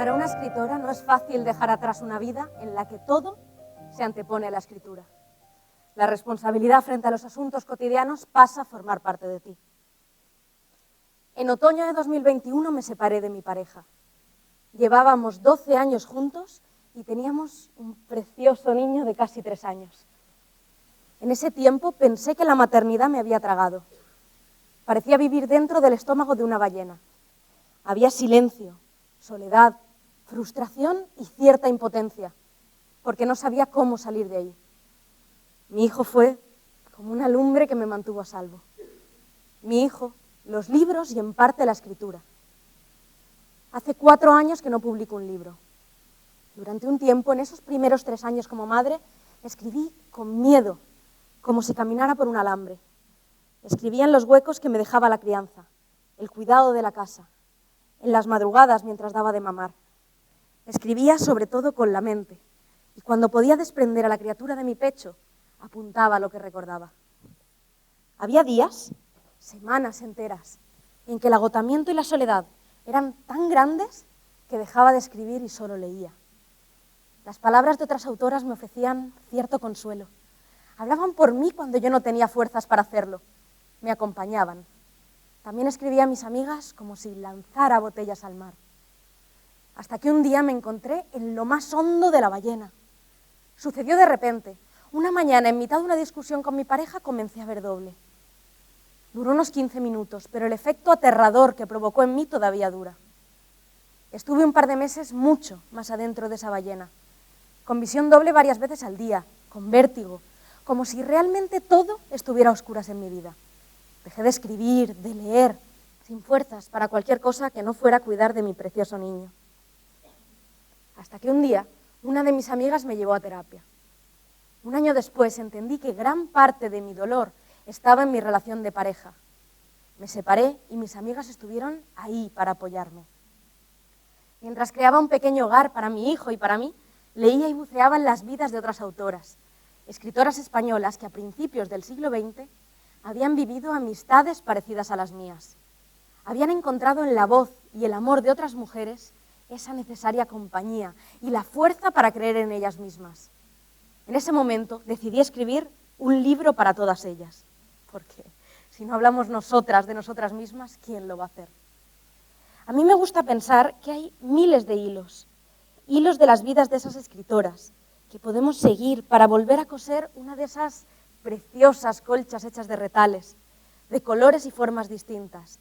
Para una escritora no es fácil dejar atrás una vida en la que todo se antepone a la escritura. La responsabilidad frente a los asuntos cotidianos pasa a formar parte de ti. En otoño de 2021 me separé de mi pareja. Llevábamos 12 años juntos y teníamos un precioso niño de casi 3 años. En ese tiempo pensé que la maternidad me había tragado. Parecía vivir dentro del estómago de una ballena. Había silencio, soledad, frustración y cierta impotencia, porque no sabía cómo salir de ahí. Mi hijo fue como una lumbre que me mantuvo a salvo. Mi hijo, los libros y en parte la escritura. Hace 4 años que no publico un libro. Durante un tiempo, en esos primeros 3 años como madre, escribí con miedo, como si caminara por un alambre. Escribía en los huecos que me dejaba la crianza, el cuidado de la casa, en las madrugadas mientras daba de mamar. Escribía sobre todo con la mente, y cuando podía desprender a la criatura de mi pecho, apuntaba lo que recordaba. Había días, semanas enteras, en que el agotamiento y la soledad eran tan grandes que dejaba de escribir y solo leía. Las palabras de otras autoras me ofrecían cierto consuelo. Hablaban por mí cuando yo no tenía fuerzas para hacerlo. Me acompañaban. También escribía a mis amigas como si lanzara botellas al mar. Hasta que un día me encontré en lo más hondo de la ballena. Sucedió de repente. Una mañana, en mitad de una discusión con mi pareja, comencé a ver doble. Duró unos 15 minutos, pero el efecto aterrador que provocó en mí todavía dura. Estuve un par de meses mucho más adentro de esa ballena, con visión doble varias veces al día, con vértigo, como si realmente todo estuviera a oscuras en mi vida. Dejé de escribir, de leer, sin fuerzas para cualquier cosa que no fuera cuidar de mi precioso niño. Hasta que un día, una de mis amigas me llevó a terapia. Un año después entendí que gran parte de mi dolor estaba en mi relación de pareja. Me separé y mis amigas estuvieron ahí para apoyarme. Mientras creaba un pequeño hogar para mi hijo y para mí, leía y buceaba en las vidas de otras autoras, escritoras españolas que a principios del siglo XX habían vivido amistades parecidas a las mías. Habían encontrado en la voz y el amor de otras mujeres esa necesaria compañía y la fuerza para creer en ellas mismas. En ese momento decidí escribir un libro para todas ellas, porque si no hablamos nosotras de nosotras mismas, ¿quién lo va a hacer? A mí me gusta pensar que hay miles de hilos de las vidas de esas escritoras, que podemos seguir para volver a coser una de esas preciosas colchas hechas de retales, de colores y formas distintas,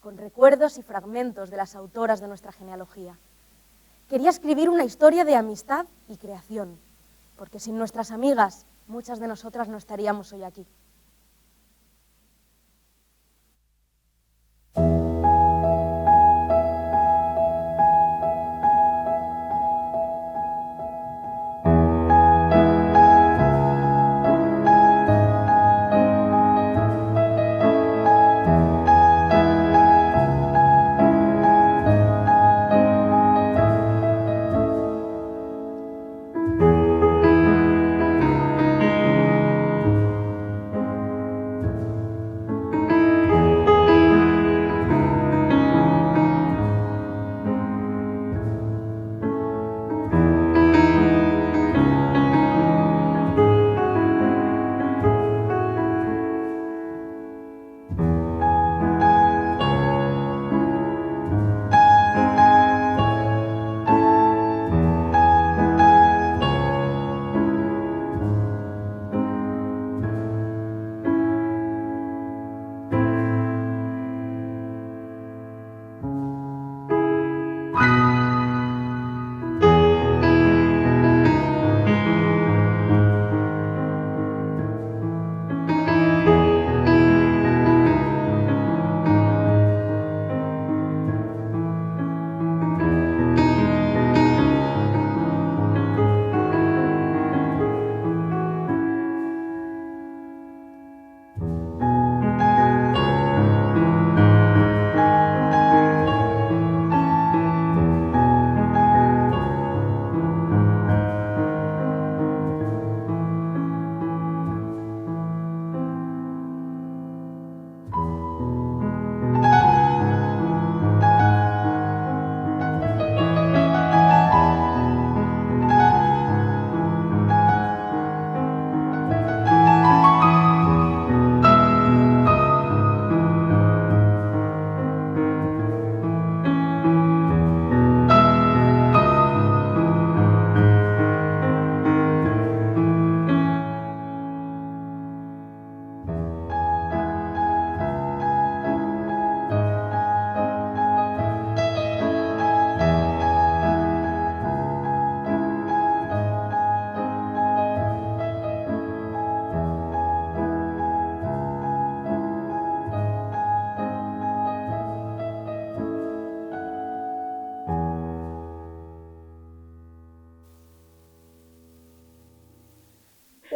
con recuerdos y fragmentos de las autoras de nuestra genealogía. Quería escribir una historia de amistad y creación, porque sin nuestras amigas, muchas de nosotras no estaríamos hoy aquí.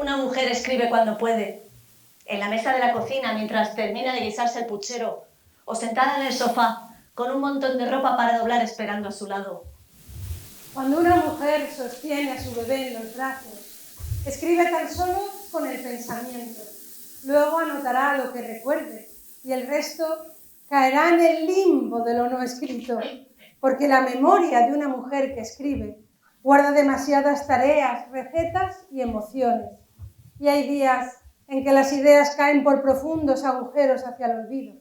Una mujer escribe cuando puede, en la mesa de la cocina mientras termina de guisarse el puchero, o sentada en el sofá con un montón de ropa para doblar esperando a su lado. Cuando una mujer sostiene a su bebé en los brazos, escribe tan solo con el pensamiento. Luego anotará lo que recuerde y el resto caerá en el limbo de lo no escrito, porque la memoria de una mujer que escribe guarda demasiadas tareas, recetas y emociones. Y hay días en que las ideas caen por profundos agujeros hacia el olvido.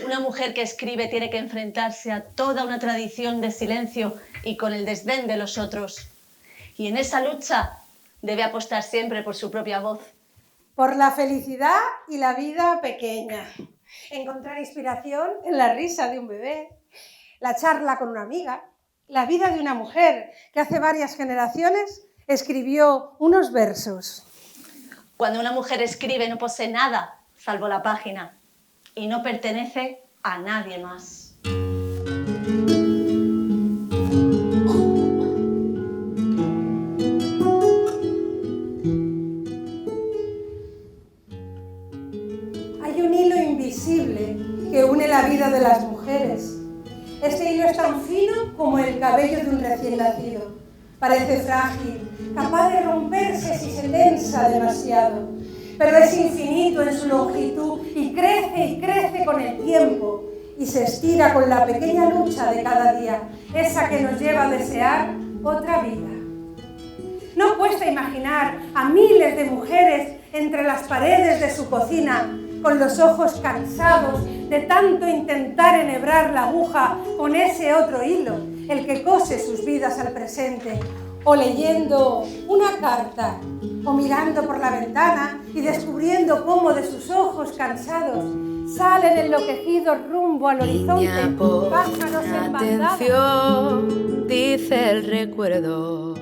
Una mujer que escribe tiene que enfrentarse a toda una tradición de silencio y con el desdén de los otros. Y en esa lucha debe apostar siempre por su propia voz. Por la felicidad y la vida pequeña. Encontrar inspiración en la risa de un bebé, la charla con una amiga, la vida de una mujer que hace varias generaciones escribió unos versos. Cuando una mujer escribe no posee nada, salvo la página, y no pertenece a nadie más. Hay un hilo invisible que une la vida de las mujeres. Este hilo es tan fino como el cabello de un recién nacido. Parece frágil, capaz de romperse si se tensa demasiado, pero es infinito en su longitud y crece con el tiempo y se estira con la pequeña lucha de cada día, esa que nos lleva a desear otra vida. No cuesta imaginar a miles de mujeres entre las paredes de su cocina, con los ojos cansados de tanto intentar enhebrar la aguja con ese otro hilo, el que cose sus vidas al presente, o leyendo una carta, o mirando por la ventana y descubriendo cómo de sus ojos cansados salen enloquecidos rumbo al horizonte, pájaros en bandada. Atención, dice el recuerdo.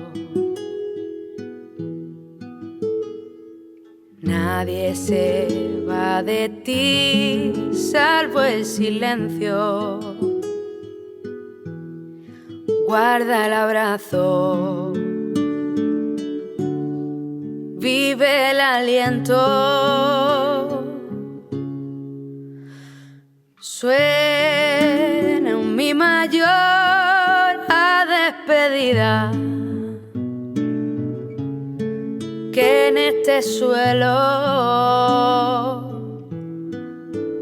Nadie se va de ti, salvo el silencio. Guarda el abrazo, vive el aliento. Suena un mi mayor a despedida, que en este suelo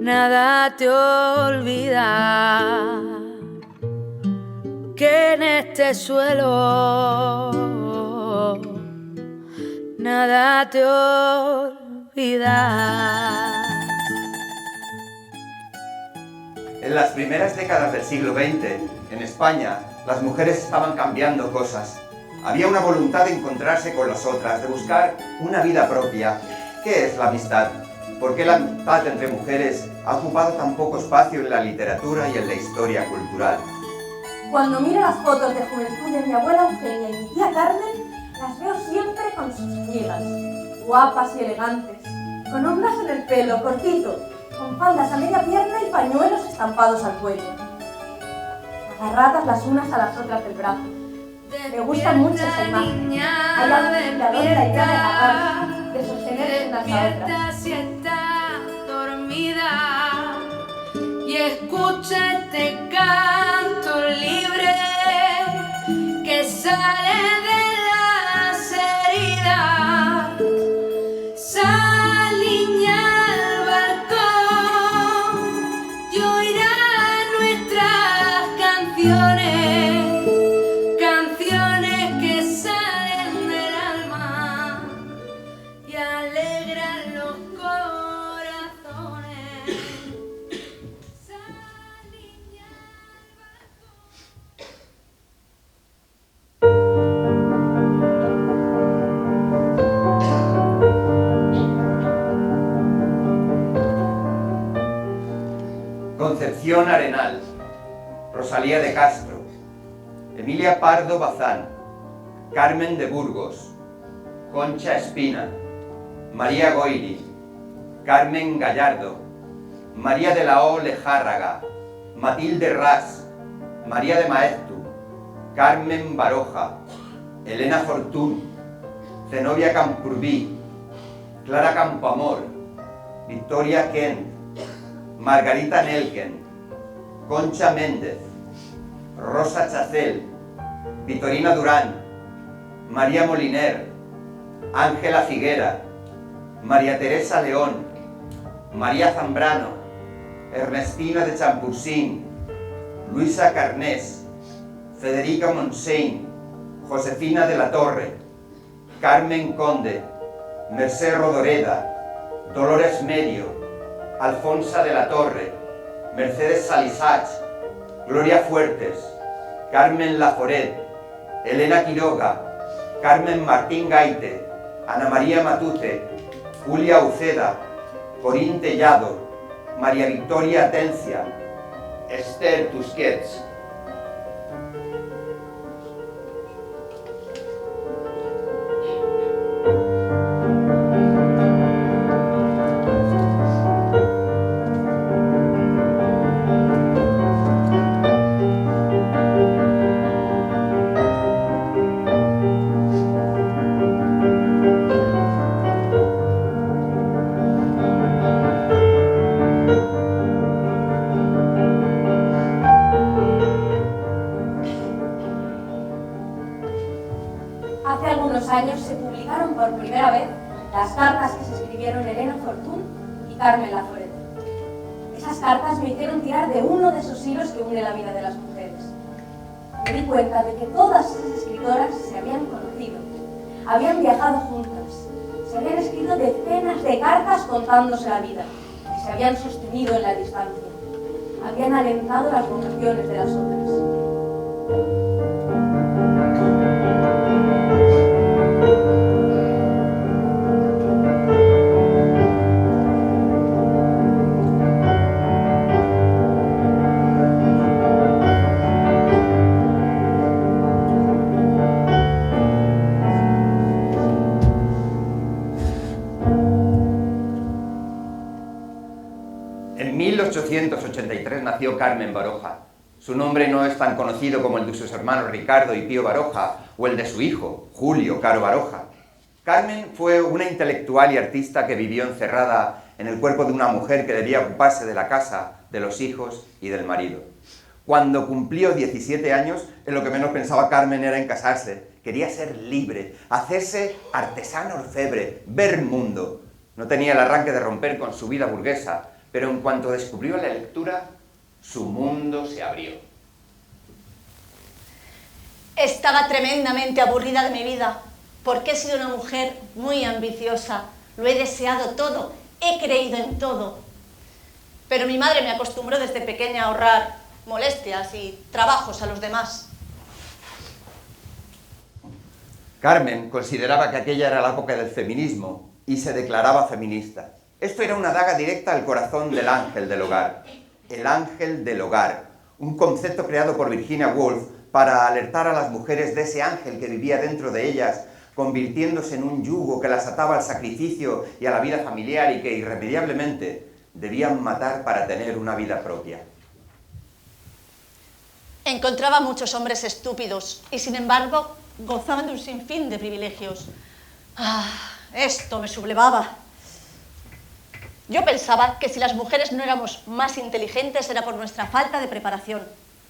nada te olvida, que en este suelo nada te olvida. En las primeras décadas del siglo XX, en España, las mujeres estaban cambiando cosas. Había una voluntad de encontrarse con las otras, de buscar una vida propia. ¿Qué es la amistad? ¿Por qué la amistad entre mujeres ha ocupado tan poco espacio en la literatura y en la historia cultural? Cuando miro las fotos de juventud de mi abuela Eugenia y mi tía Carmen, las veo siempre con sus amigas, guapas y elegantes, con ondas en el pelo, cortito, con faldas a media pierna y pañuelos estampados al cuello, agarradas las unas a las otras del brazo. Me gusta mucho esa imagen. Hay algo inspirador en la idea de agarrarse, de sostenerse unas a otras. Si está dormida y escucha este canto libre que sale de las heridas. Saliña al balcón y oirá nuestras canciones. Canciones que salen del alma y alegran los corazones. Concepción Arenal, Rosalía de Castro, Emilia Pardo Bazán, Carmen de Burgos, Concha Espina, María Goiri, Carmen Gallardo, María de la O Lejárraga, Matilde Ras, María de Maeztu, Carmen Baroja, Elena Fortún, Zenobia Camprubí, Clara Campoamor, Victoria Kent, Margarita Nelken, Concha Méndez, Rosa Chacel, Vitorina Durán, María Moliner, Ángela Figuera, María Teresa León, María Zambrano, Ernestina de Champursin, Luisa Carnés, Federica Montseny, Josefina de la Torre, Carmen Conde, Mercè Rodoreda, Dolores Medio, Alfonsa de la Torre, Mercedes Salisach, Gloria Fuertes, Carmen Laforet, Elena Quiroga, Carmen Martín Gaite, Ana María Matute, Julia Uceda, Corín Tellado, María Victoria Atencia, Esther Tusquets. Hace algunos años se publicaron por primera vez las cartas que se escribieron Elena Fortún y Carmen Laforet. Esas cartas me hicieron tirar de uno de esos hilos que une la vida de las mujeres. Me di cuenta de que todas esas escritoras se habían conocido, habían viajado juntas, se habían escrito decenas de cartas contándose la vida y se habían sostenido en la distancia, habían alentado las vocaciones de las otras. En 1883 nació Carmen Baroja. Su nombre no es tan conocido como el de sus hermanos Ricardo y Pío Baroja o el de su hijo, Julio Caro Baroja. Carmen fue una intelectual y artista que vivió encerrada en el cuerpo de una mujer que debía ocuparse de la casa, de los hijos y del marido. Cuando cumplió 17 años, en lo que menos pensaba Carmen era en casarse. Quería ser libre, hacerse artesana orfebre, ver mundo. No tenía el arranque de romper con su vida burguesa, pero en cuanto descubrió la lectura, su mundo se abrió. Estaba tremendamente aburrida de mi vida, porque he sido una mujer muy ambiciosa. Lo he deseado todo, he creído en todo. Pero mi madre me acostumbró desde pequeña a ahorrar molestias y trabajos a los demás. Carmen consideraba que aquella era la época del feminismo y se declaraba feminista. Esto era una daga directa al corazón del ángel del hogar. El ángel del hogar, un concepto creado por Virginia Woolf para alertar a las mujeres de ese ángel que vivía dentro de ellas, convirtiéndose en un yugo que las ataba al sacrificio y a la vida familiar y que irremediablemente debían matar para tener una vida propia. Encontraba muchos hombres estúpidos y, sin embargo, gozaban de un sinfín de privilegios. Esto me sublevaba. Yo pensaba que si las mujeres no éramos más inteligentes era por nuestra falta de preparación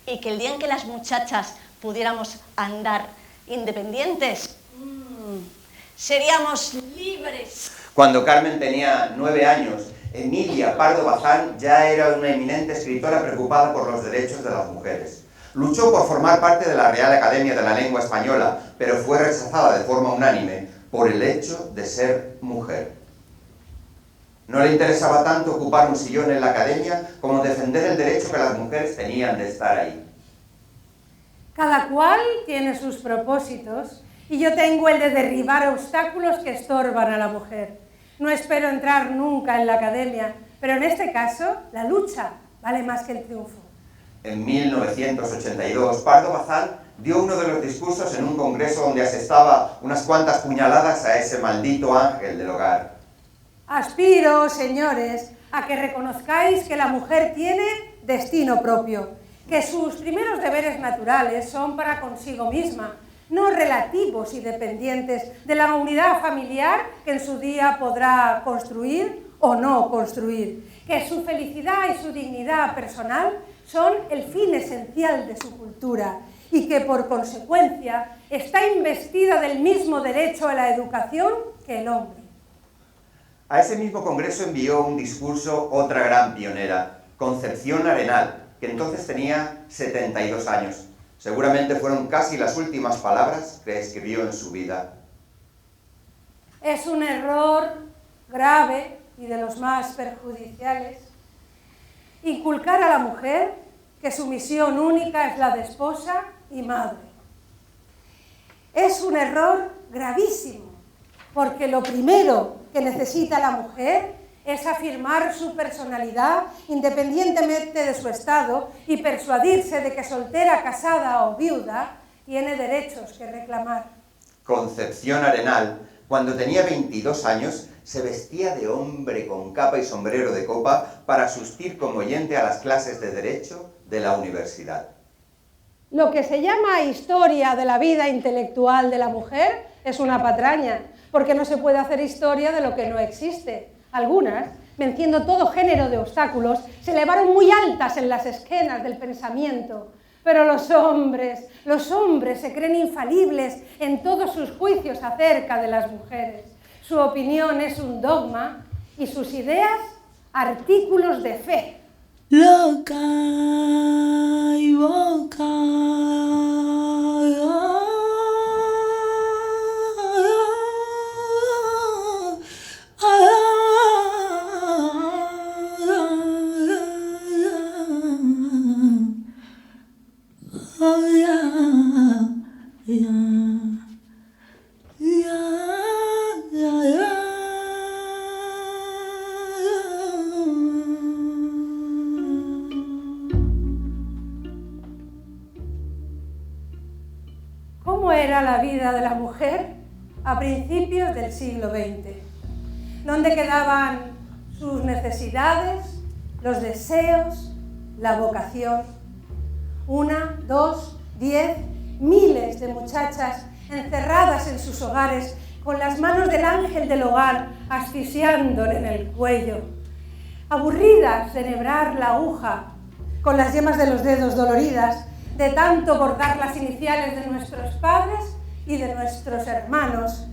y que el día en que las muchachas pudiéramos andar independientes, seríamos libres. Cuando Carmen tenía 9 años, Emilia Pardo Bazán ya era una eminente escritora preocupada por los derechos de las mujeres. Luchó por formar parte de la Real Academia de la Lengua Española, pero fue rechazada de forma unánime por el hecho de ser mujer. No le interesaba tanto ocupar un sillón en la academia como defender el derecho que las mujeres tenían de estar ahí. Cada cual tiene sus propósitos y yo tengo el de derribar obstáculos que estorban a la mujer. No espero entrar nunca en la academia, pero en este caso la lucha vale más que el triunfo. En 1982, Pardo Bazán dio uno de los discursos en un congreso donde asestaba unas cuantas puñaladas a ese maldito ángel del hogar. Aspiro, señores, a que reconozcáis que la mujer tiene destino propio, que sus primeros deberes naturales son para consigo misma, no relativos y dependientes de la unidad familiar que en su día podrá construir o no construir, que su felicidad y su dignidad personal son el fin esencial de su cultura y que por consecuencia está investida del mismo derecho a la educación que el hombre. A ese mismo congreso envió un discurso otra gran pionera, Concepción Arenal, que entonces tenía 72 años. Seguramente fueron casi las últimas palabras que escribió en su vida. Es un error grave y de los más perjudiciales inculcar a la mujer que su misión única es la de esposa y madre. Es un error gravísimo, porque lo primero que necesita la mujer es afirmar su personalidad independientemente de su estado y persuadirse de que soltera, casada o viuda tiene derechos que reclamar. Concepción Arenal, cuando tenía 22 años, se vestía de hombre con capa y sombrero de copa para asistir como oyente a las clases de Derecho de la universidad. Lo que se llama historia de la vida intelectual de la mujer es una patraña, porque no se puede hacer historia de lo que no existe. Algunas, venciendo todo género de obstáculos, se elevaron muy altas en las esquenas del pensamiento. Pero los hombres se creen infalibles en todos sus juicios acerca de las mujeres. Su opinión es un dogma y sus ideas, artículos de fe. Loca y boca. ¿Cómo era la vida de la mujer a principios del siglo XX? ¿Dónde quedaban sus necesidades, los deseos, la vocación? 1, 2, 10, miles de muchachas encerradas en sus hogares con las manos del ángel del hogar asfixiándole en el cuello, aburridas de enhebrar la aguja con las yemas de los dedos doloridas de tanto bordar las iniciales de nuestros padres y de nuestros hermanos,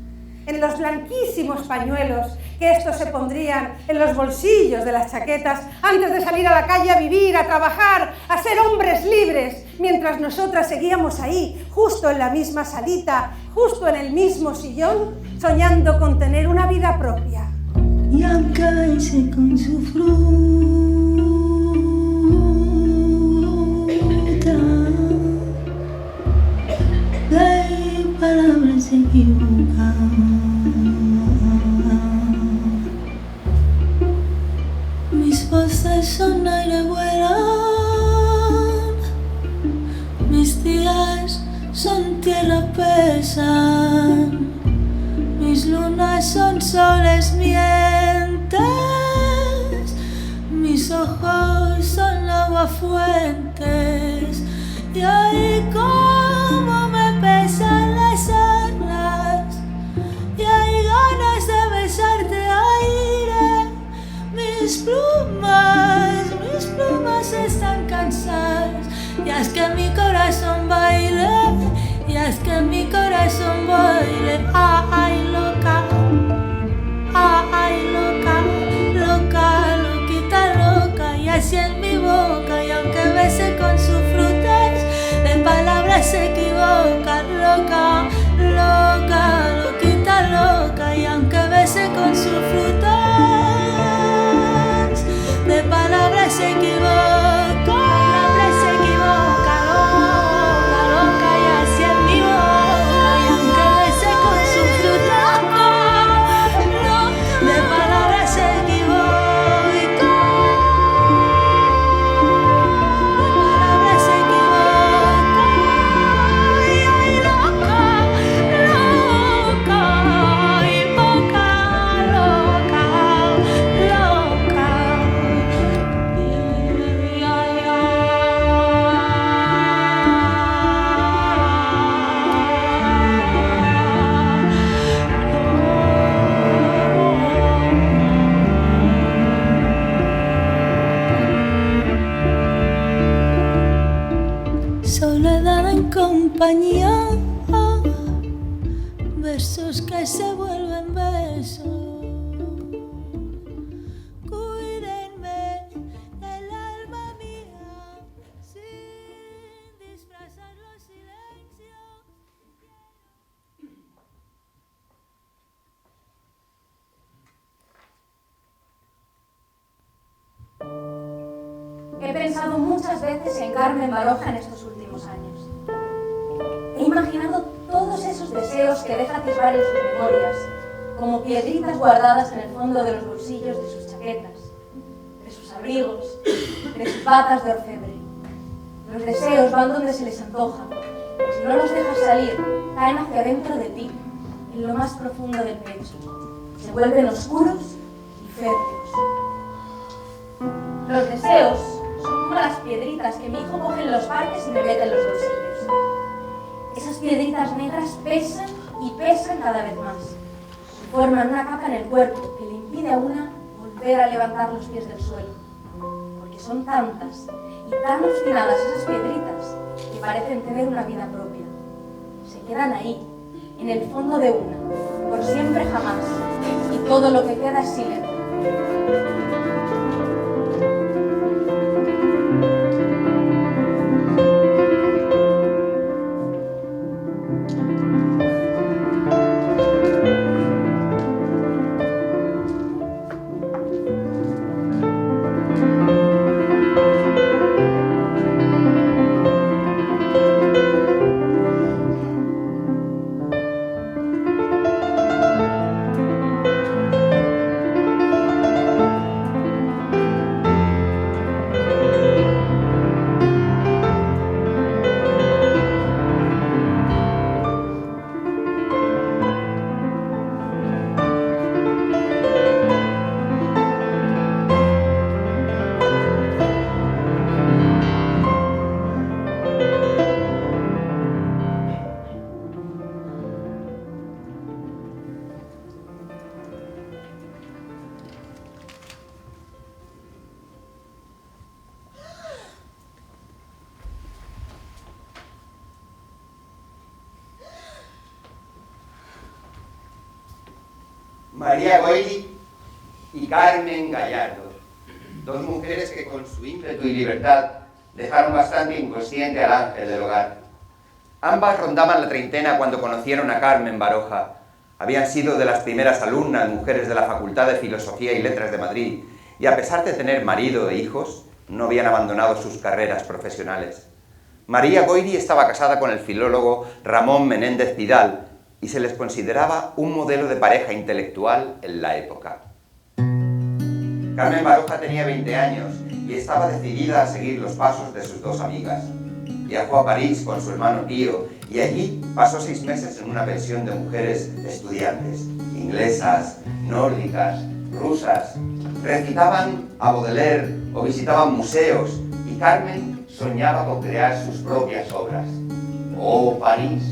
en los blanquísimos pañuelos que estos se pondrían en los bolsillos de las chaquetas antes de salir a la calle a vivir, a trabajar, a ser hombres libres, mientras nosotras seguíamos ahí, justo en la misma salita, justo en el mismo sillón, soñando con tener una vida propia. Y acabarse con su fruta, de palabras equivocadas. Mis voces son aire, vuelan, mis días son tierra, pesan, mis lunas son soles, mientes, mis ojos son agua, fuentes, y ahí como me pesan las alas, y hay ganas de besarte, aire. Mis plumas están cansadas, y es que mi corazón baile, y es que mi corazón baile. Ay, loca, loca, loquita, loca, y así en mi boca, y aunque bese con sus frutas, de palabras se equivoca. Loca, loca, loquita, loca, y aunque bese con sus frutas, de palabras se equivoca, loca, loca, y así en mi boca, y aunque bese con su fruta. compañía, besos que se vuelven besos. Cuídenme del alma mía sin disfrazar los silencios. He pensado muchas veces en Carmen Baroja en estos últimos años. He imaginado todos esos deseos que deja atisbar en sus memorias, como piedritas guardadas en el fondo de los bolsillos de sus chaquetas, de sus abrigos, de sus batas de orfebre. Los deseos van donde se les antoja. Si no los dejas salir, caen hacia dentro de ti, en lo más profundo del pecho. Se vuelven oscuros y férreos. Los deseos son como las piedritas que mi hijo coge en los parques y me mete en los bolsillos. Esas piedritas negras pesan y pesan cada vez más. Y forman una capa en el cuerpo que le impide a una volver a levantar los pies del suelo. Porque son tantas y tan obstinadas esas piedritas que parecen tener una vida propia. Se quedan ahí, en el fondo de una, por siempre jamás. Y todo lo que queda es silencio. María Goyri y Carmen Gallardo, dos mujeres que con su ímpetu y libertad dejaron bastante inconsciente al ángel del hogar. Ambas rondaban la treintena cuando conocieron a Carmen Baroja. Habían sido de las primeras alumnas mujeres de la Facultad de Filosofía y Letras de Madrid y a pesar de tener marido e hijos, no habían abandonado sus carreras profesionales. María Goyri estaba casada con el filólogo Ramón Menéndez Pidal y se les consideraba un modelo de pareja intelectual en la época. Carmen Baroja tenía 20 años y estaba decidida a seguir los pasos de sus dos amigas. Viajó a París con su hermano Pío y allí pasó 6 meses en una pensión de mujeres estudiantes, inglesas, nórdicas, rusas. Recitaban a Baudelaire o visitaban museos y Carmen soñaba con crear sus propias obras. ¡Oh, París!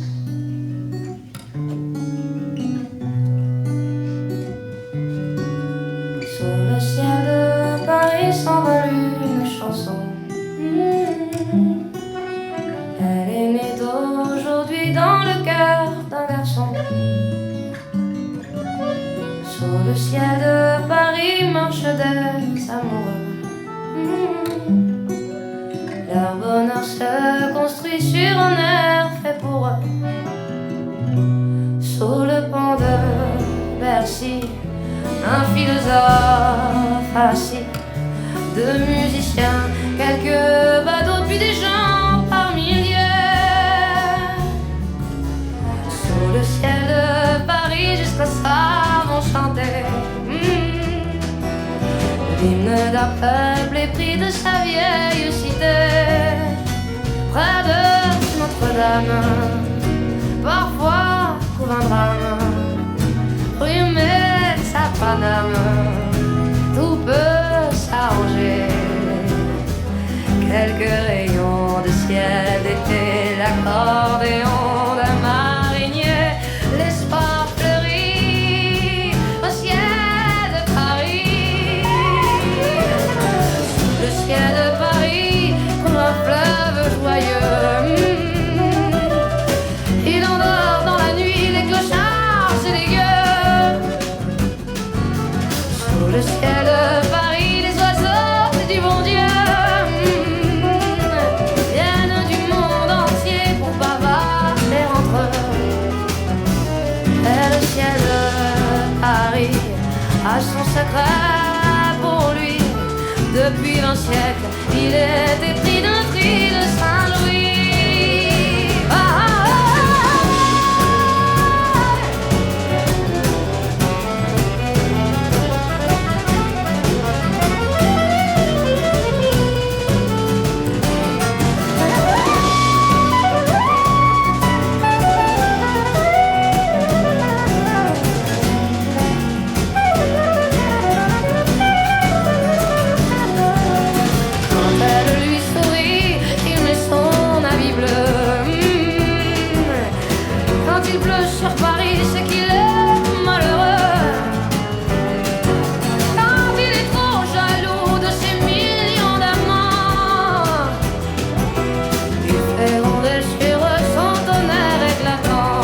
Sur le ciel de Paris s'envole une chanson. Elle est née d'aujourd'hui dans le cœur d'un garçon. Sur le ciel de Paris marchent des amoureux. Leur bonheur se construit sur un air fait pour eux. Sous le pont de Bercy, un philosophe assis, 2 musiciens, quelques badauds, puis des gens par milliers. Sous le ciel de Paris, jusqu'à ça vont chanter l'hymne d'un peuple épris de sa vieille cité. Près de Notre-Dame, parfois couvre un drame. Rue Metz à Paname, tout peut s'arranger. Quelques rayons de ciel d'été, l'accordéon d'un marinier, l'espoir fleurit au ciel de Paris. Sous le ciel de Paris, comme un fleuve joyeux, à son secret pour lui. Depuis 20 siècles, il est épris d'un prix de Saint-Louis. Sur Paris, c'est qu'il est malheureux. Quand il est trop jaloux de ses millions d'amants, il fait gronder sur eux son tonnerre éclatant.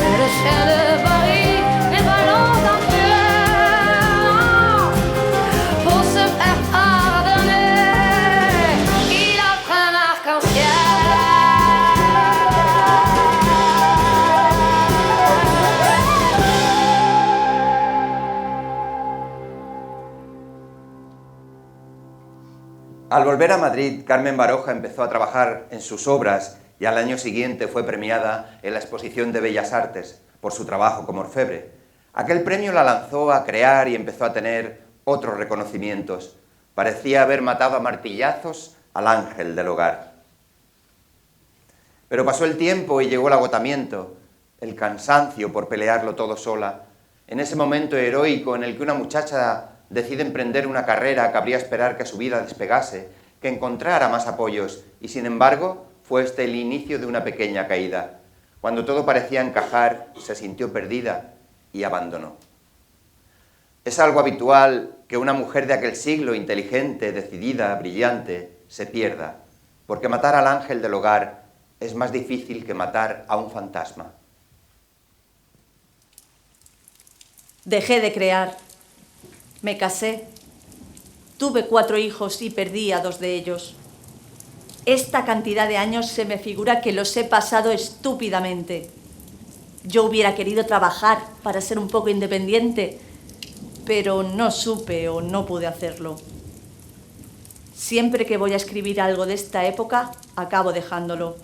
Mais le ciel de Paris n'est pas longtemps cruel. Pour se faire pardonner, il offre un arc-en-ciel. Al volver a Madrid, Carmen Baroja empezó a trabajar en sus obras y al año siguiente fue premiada en la Exposición de Bellas Artes por su trabajo como orfebre. Aquel premio la lanzó a crear y empezó a tener otros reconocimientos. Parecía haber matado a martillazos al ángel del hogar. Pero pasó el tiempo y llegó el agotamiento, el cansancio por pelearlo todo sola. En ese momento heroico en el que una muchacha decide emprender una carrera, cabría esperar que su vida despegase, que encontrara más apoyos, y sin embargo fue este el inicio de una pequeña caída. Cuando todo parecía encajar, se sintió perdida y abandonó. Es algo habitual que una mujer de aquel siglo, inteligente, decidida, brillante, se pierda, porque matar al ángel del hogar es más difícil que matar a un fantasma. Dejé de crear. Me casé, tuve 4 hijos y perdí a 2 de ellos. Esta cantidad de años se me figura que los he pasado estúpidamente. Yo hubiera querido trabajar para ser un poco independiente, pero no supe o no pude hacerlo. Siempre que voy a escribir algo de esta época, acabo dejándolo.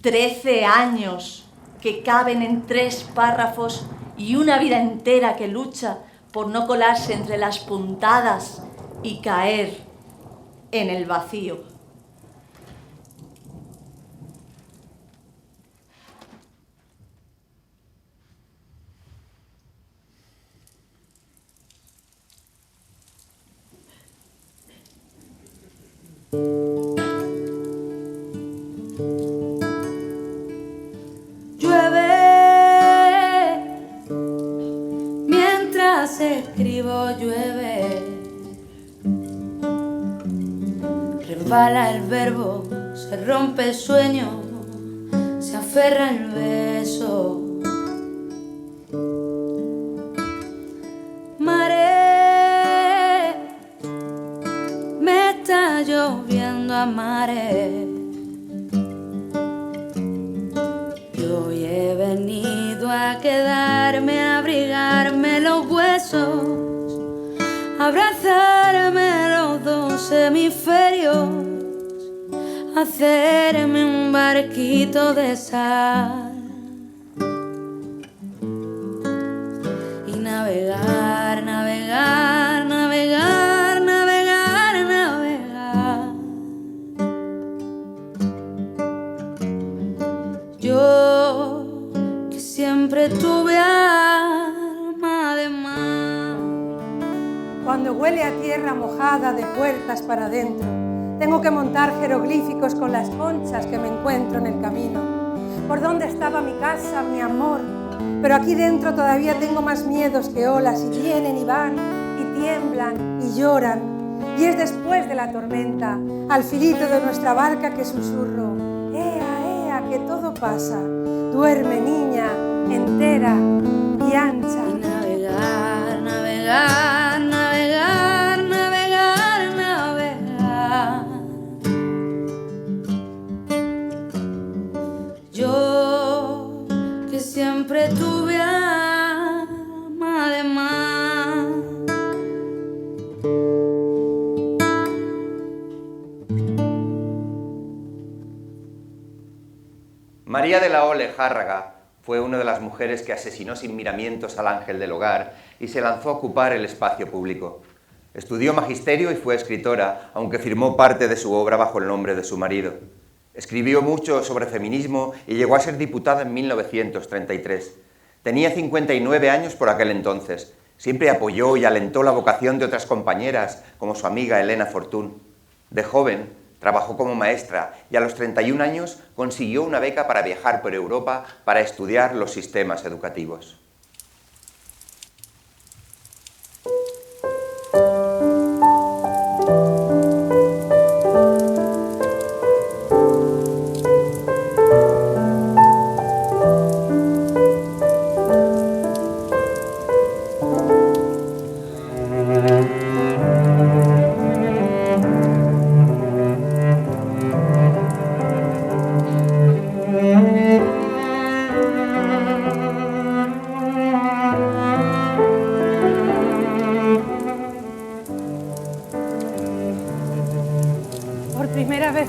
13 años que caben en 3 párrafos y una vida entera que lucha por no colarse entre las puntadas y caer en el vacío. Escribo, llueve, resbala el verbo, se rompe el sueño, se aferra el beso. Mare, me está lloviendo a mare. Yo hoy he venido a quedarme, a abrigarme los huesos, abrazarme los 2 hemisferios, hacerme un barquito de sal y navegar, navegar, navegar, navegar, navegar. Yo que siempre tuve alma de mar. Cuando huele a tierra mojada de puertas para adentro, tengo que montar jeroglíficos con las conchas que me encuentro en el camino. ¿Por dónde estaba mi casa, mi amor? Pero aquí dentro todavía tengo más miedos que olas, y vienen y van, y tiemblan y lloran. Y es después de la tormenta, al filito de nuestra barca, que susurro: ¡Ea, ea, que todo pasa! Duerme, niña, entera y ancha. Y navegar, navegar, navegar, navegar, navegar. Yo que siempre tuve María de la O Lejárraga fue una de las mujeres que asesinó sin miramientos al ángel del hogar y se lanzó a ocupar el espacio público. Estudió magisterio y fue escritora, aunque firmó parte de su obra bajo el nombre de su marido. Escribió mucho sobre feminismo y llegó a ser diputada en 1933. Tenía 59 años por aquel entonces. Siempre apoyó y alentó la vocación de otras compañeras, como su amiga Elena Fortún. De joven, trabajó como maestra y a los 31 años consiguió una beca para viajar por Europa para estudiar los sistemas educativos.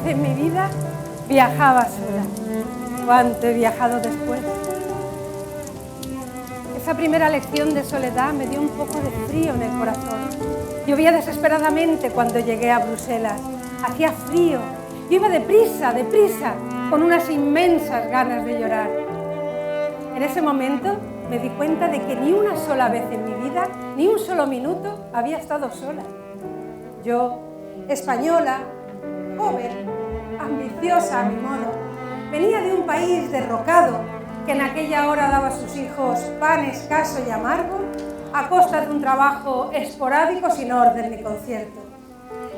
En mi vida viajaba sola. ¿Cuánto he viajado después? Esa primera lección de soledad me dio un poco de frío en el corazón. Llovía desesperadamente cuando llegué a Bruselas. Hacía frío. Yo iba deprisa, con unas inmensas ganas de llorar. En ese momento me di cuenta de que ni una sola vez en mi vida, ni un solo minuto, había estado sola. Yo, española, joven, ambiciosa a mi modo, venía de un país derrocado que en aquella hora daba a sus hijos pan escaso y amargo a costa de un trabajo esporádico sin orden ni concierto.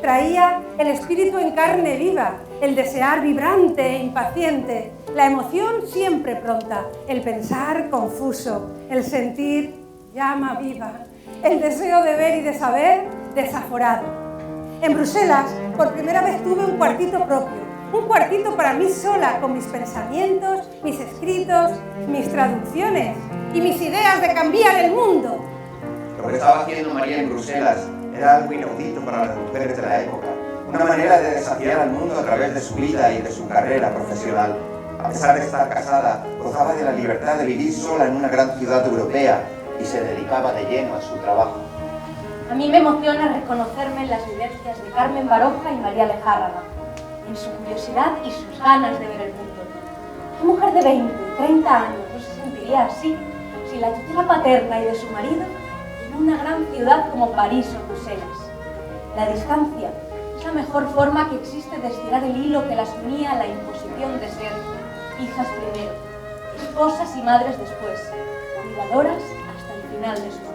Traía el espíritu en carne viva, el desear vibrante e impaciente, la emoción siempre pronta, el pensar confuso, el sentir llama viva, el deseo de ver y de saber desaforado. En Bruselas, por primera vez tuve un cuartito propio, un cuartito para mí sola, con mis pensamientos, mis escritos, mis traducciones y mis ideas de cambiar el mundo. Lo que estaba haciendo María en Bruselas era algo inaudito para las mujeres de la época, una manera de desafiar al mundo a través de su vida y de su carrera profesional. A pesar de estar casada, gozaba de la libertad de vivir sola en una gran ciudad europea y se dedicaba de lleno a su trabajo. A mí me emociona reconocerme en las vivencias de Carmen Baroja y María Lejárraga, en su curiosidad y sus ganas de ver el mundo. Una mujer de 20, 30 años no se sentiría así sin la tutela paterna y de su marido en una gran ciudad como París o Bruselas. La distancia es la mejor forma que existe de estirar el hilo que las unía a la imposición de ser hijas primero, esposas y madres después, cuidadoras hasta el final de sus vidas.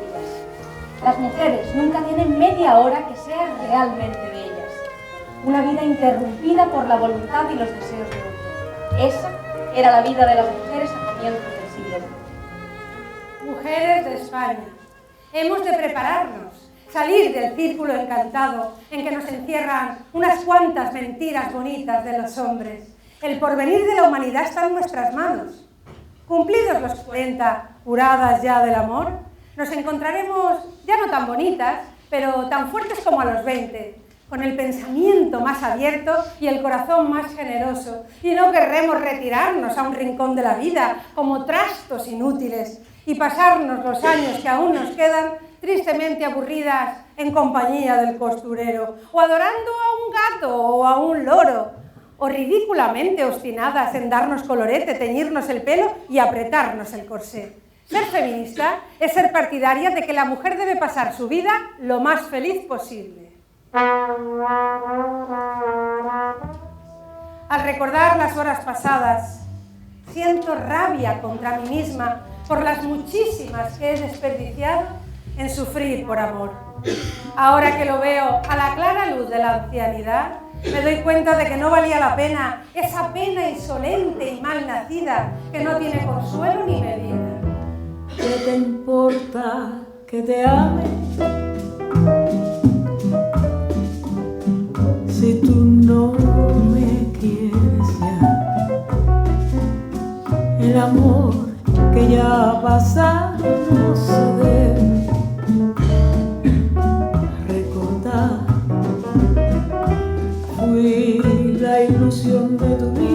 Las mujeres nunca tienen media hora que sea realmente de ellas. Una vida interrumpida por la voluntad y los deseos de otro. Esa era la vida de las mujeres a comienzos del siglo XX. Mujeres de España, hemos de prepararnos, salir del círculo encantado en que nos encierran unas cuantas mentiras bonitas de los hombres. El porvenir de la humanidad está en nuestras manos. Cumplidos los 40, curadas ya del amor, nos encontraremos ya no tan bonitas, pero tan fuertes como a los 20, con el pensamiento más abierto y el corazón más generoso, y no querremos retirarnos a un rincón de la vida como trastos inútiles y pasarnos los años que aún nos quedan tristemente aburridas en compañía del costurero, o adorando a un gato o a un loro, o ridículamente obstinadas en darnos colorete, teñirnos el pelo y apretarnos el corsé. Ser feminista es ser partidaria de que la mujer debe pasar su vida lo más feliz posible. Al recordar las horas pasadas, siento rabia contra mí misma por las muchísimas que he desperdiciado en sufrir por amor. Ahora que lo veo a la clara luz de la ancianidad, me doy cuenta de que no valía la pena esa pena insolente y mal nacida que no tiene consuelo ni medida. ¿Qué te importa que te ame? Si tú no me quieres ya, el amor que ya ha pasado no se debe recordar. Fui la ilusión de tu vida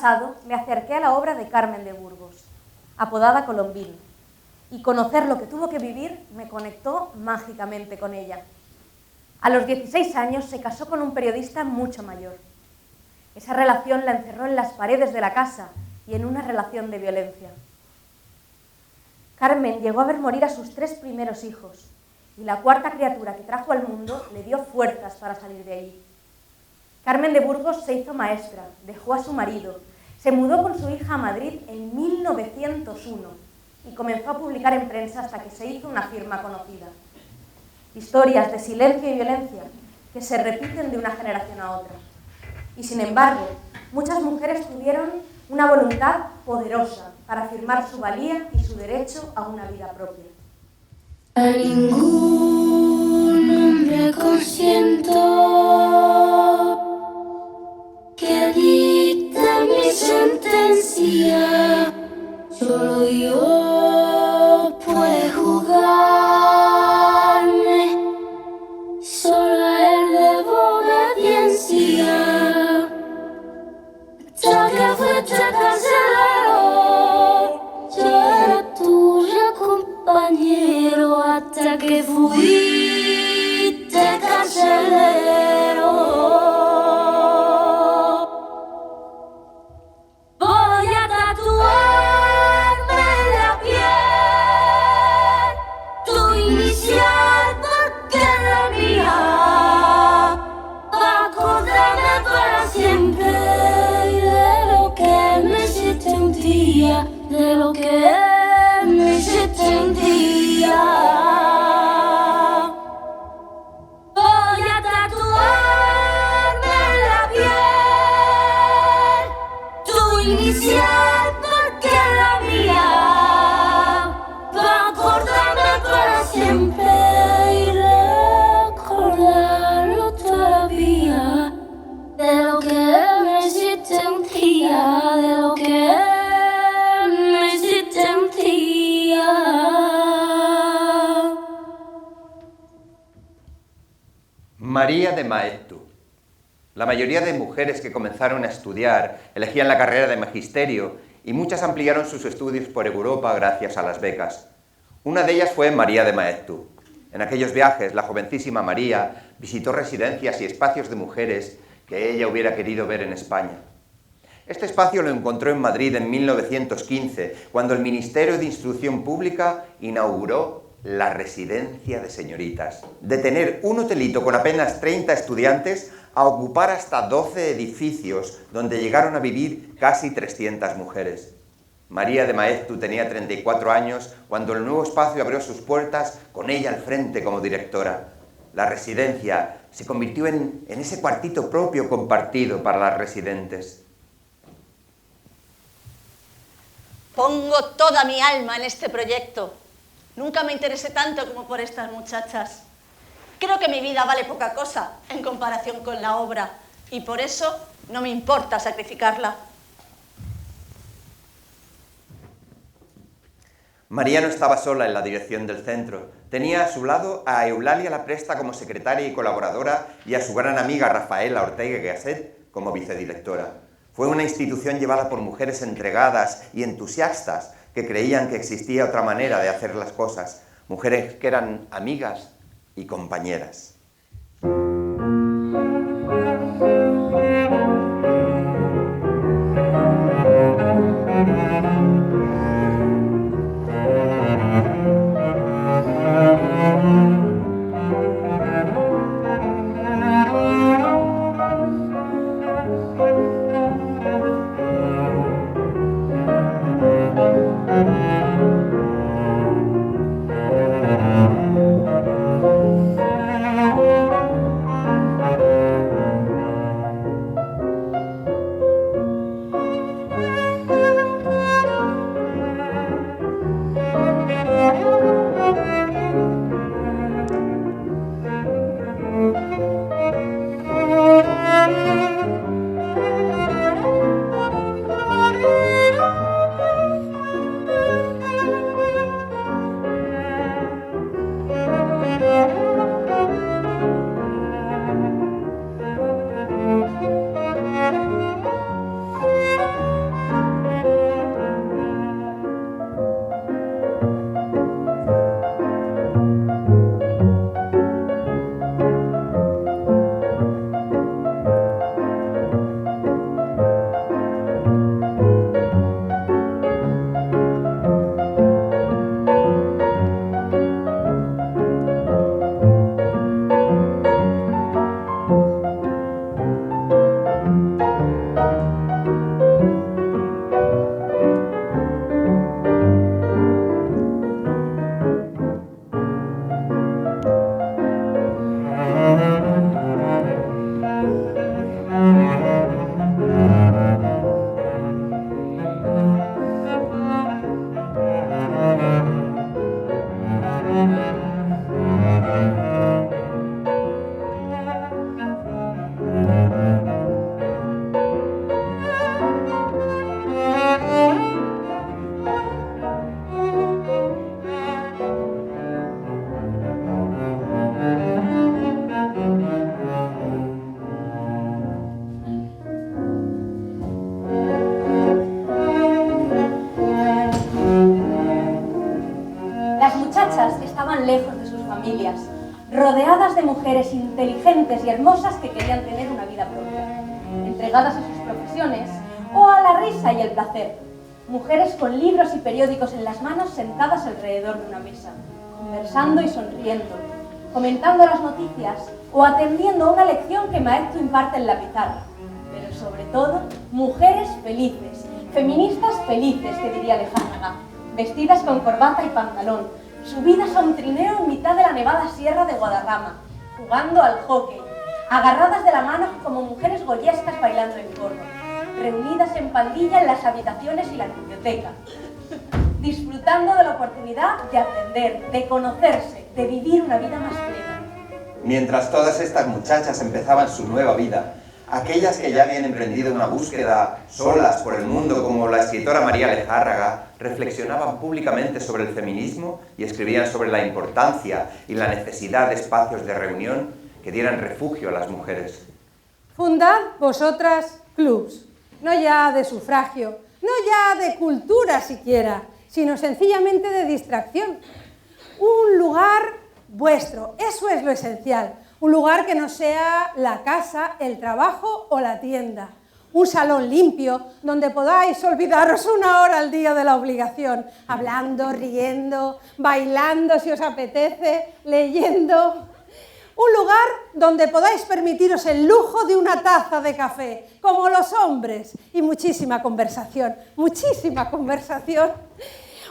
pasado me acerqué a la obra de Carmen de Burgos, apodada Colombín, y conocer lo que tuvo que vivir me conectó mágicamente con ella. A los 16 años se casó con un periodista mucho mayor. Esa relación la encerró en las paredes de la casa y en una relación de violencia. Carmen llegó a ver morir a sus 3 primeros hijos y la 4ª criatura que trajo al mundo le dio fuerzas para salir de allí. Carmen de Burgos se hizo maestra, dejó a su marido, se mudó con su hija a Madrid en 1901 y comenzó a publicar en prensa hasta que se hizo una firma conocida. Historias de silencio y violencia que se repiten de una generación a otra. Y sin embargo, muchas mujeres tuvieron una voluntad poderosa para afirmar su valía y su derecho a una vida propia. A ningún hombre consiento que dicte mi sentencia, solo yo puedo juzgarme, solo a él debo obediencia. Ya que fuiste cancelero, yo era tuyo compañero, hasta que fuiste cancelero. Voy a tatuarme en la piel tu inicial porque es la mía, para acordarme para siempre de lo que me hiciste un día, de lo que me hiciste un día. Voy a tatuarme en la piel tu inicial porque es la mía, para acordarme para siempre y recordarlo todavía, de lo que me hiciste un día, de lo que me hiciste un día. María de Maeztu. La mayoría de mujeres que comenzaron a estudiar elegían la carrera de magisterio y muchas ampliaron sus estudios por Europa gracias a las becas. Una de ellas fue María de Maeztu. En aquellos viajes, la jovencísima María visitó residencias y espacios de mujeres que ella hubiera querido ver en España. Este espacio lo encontró en Madrid en 1915, cuando el Ministerio de Instrucción Pública inauguró la Residencia de Señoritas. De tener un hotelito con apenas 30 estudiantes a ocupar hasta 12 edificios, donde llegaron a vivir casi 300 mujeres. María de Maeztu tenía 34 años cuando el nuevo espacio abrió sus puertas con ella al frente como directora. La residencia se convirtió en ese cuartito propio compartido para las residentes. Pongo toda mi alma en este proyecto. Nunca me interesé tanto como por estas muchachas. Creo que mi vida vale poca cosa en comparación con la obra y por eso no me importa sacrificarla. María no estaba sola en la dirección del centro. Tenía a su lado a Eulalia Lapresta como secretaria y colaboradora y a su gran amiga Rafaela Ortega Gasset como vicedirectora. Fue una institución llevada por mujeres entregadas y entusiastas que creían que existía otra manera de hacer las cosas, mujeres que eran amigas y compañeras. Las muchachas estaban lejos de sus familias, rodeadas de mujeres inteligentes y hermosas que querían tener una vida propia, entregadas a sus profesiones o a la risa y el placer. Mujeres con libros y periódicos en las manos sentadas alrededor de una mesa, conversando y sonriendo, comentando las noticias o atendiendo a una lección que Maeztu imparte en la pizarra. Pero sobre todo, mujeres felices, feministas felices, que diría Lejárraga, vestidas con corbata y pantalón, subidas a un trineo en mitad de la nevada sierra de Guadarrama, jugando al hockey, agarradas de la mano como mujeres goyescas bailando en coro, reunidas en pandilla en las habitaciones y la biblioteca, disfrutando de la oportunidad de aprender, de conocerse, de vivir una vida más plena. Mientras todas estas muchachas empezaban su nueva vida, aquellas que ya habían emprendido una búsqueda solas por el mundo, como la escritora María Lejárraga, reflexionaban públicamente sobre el feminismo y escribían sobre la importancia y la necesidad de espacios de reunión que dieran refugio a las mujeres. Fundad vosotras clubs, no ya de sufragio, no ya de cultura siquiera, sino sencillamente de distracción. Un lugar vuestro, eso es lo esencial. Un lugar que no sea la casa, el trabajo o la tienda. Un salón limpio donde podáis olvidaros una hora al día de la obligación, hablando, riendo, bailando si os apetece, leyendo. Un lugar donde podáis permitiros el lujo de una taza de café, como los hombres, y muchísima conversación, muchísima conversación.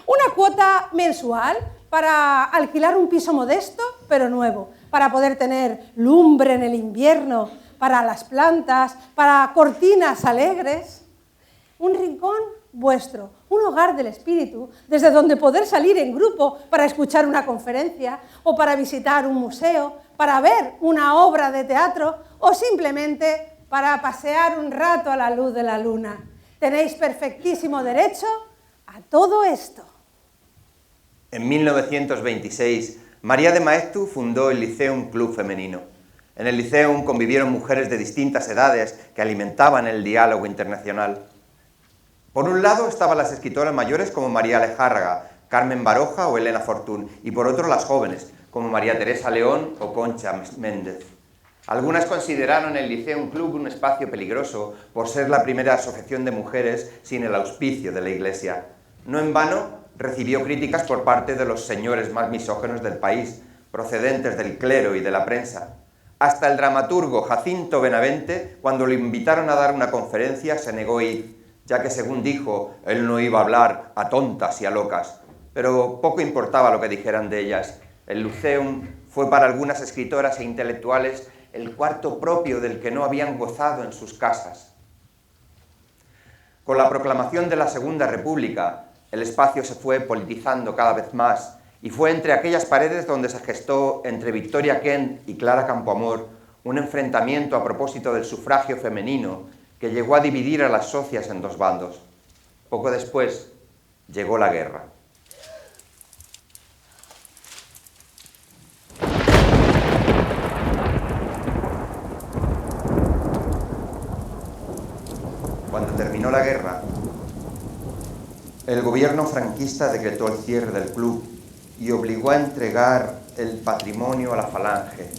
Una cuota mensual para alquilar un piso modesto, pero nuevo, para poder tener lumbre en el invierno, para las plantas, para cortinas alegres. Un rincón vuestro, un hogar del espíritu, desde donde poder salir en grupo para escuchar una conferencia o para visitar un museo, para ver una obra de teatro o simplemente para pasear un rato a la luz de la luna. Tenéis perfectísimo derecho a todo esto. En 1926, María de Maeztu fundó el Liceum Club Femenino. En el Liceum convivieron mujeres de distintas edades que alimentaban el diálogo internacional. Por un lado estaban las escritoras mayores como María Lejárraga, Carmen Baroja o Elena Fortún, y por otro las jóvenes, como María Teresa León o Concha Méndez. Algunas consideraron el Liceum Club un espacio peligroso por ser la primera asociación de mujeres sin el auspicio de la Iglesia. No en vano recibió críticas por parte de los señores más misóginos del país, procedentes del clero y de la prensa. Hasta el dramaturgo Jacinto Benavente, cuando lo invitaron a dar una conferencia, se negó a ir, ya que, según dijo, él no iba a hablar a tontas y a locas. Pero poco importaba lo que dijeran de ellas. El Liceum fue para algunas escritoras e intelectuales el cuarto propio del que no habían gozado en sus casas. Con la proclamación de la Segunda República, el espacio se fue politizando cada vez más y fue entre aquellas paredes donde se gestó entre Victoria Kent y Clara Campoamor un enfrentamiento a propósito del sufragio femenino que llegó a dividir a las socias en dos bandos. Poco después llegó la guerra. Cuando terminó la guerra, el gobierno franquista decretó el cierre del club y obligó a entregar el patrimonio a la Falange.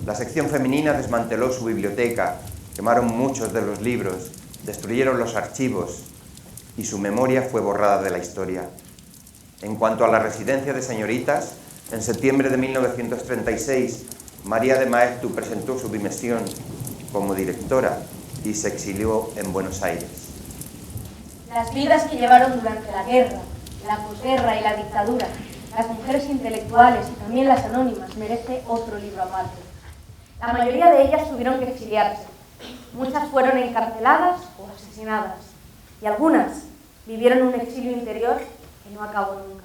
La sección femenina desmanteló su biblioteca, quemaron muchos de los libros, destruyeron los archivos y su memoria fue borrada de la historia. En cuanto a la residencia de señoritas, en septiembre de 1936, María de Maeztu presentó su dimisión como directora y se exilió en Buenos Aires. Las vidas que llevaron durante la guerra, la posguerra y la dictadura, las mujeres intelectuales y también las anónimas, merece otro libro aparte. La mayoría de ellas tuvieron que exiliarse. Muchas fueron encarceladas o asesinadas. Y algunas vivieron un exilio interior que no acabó nunca.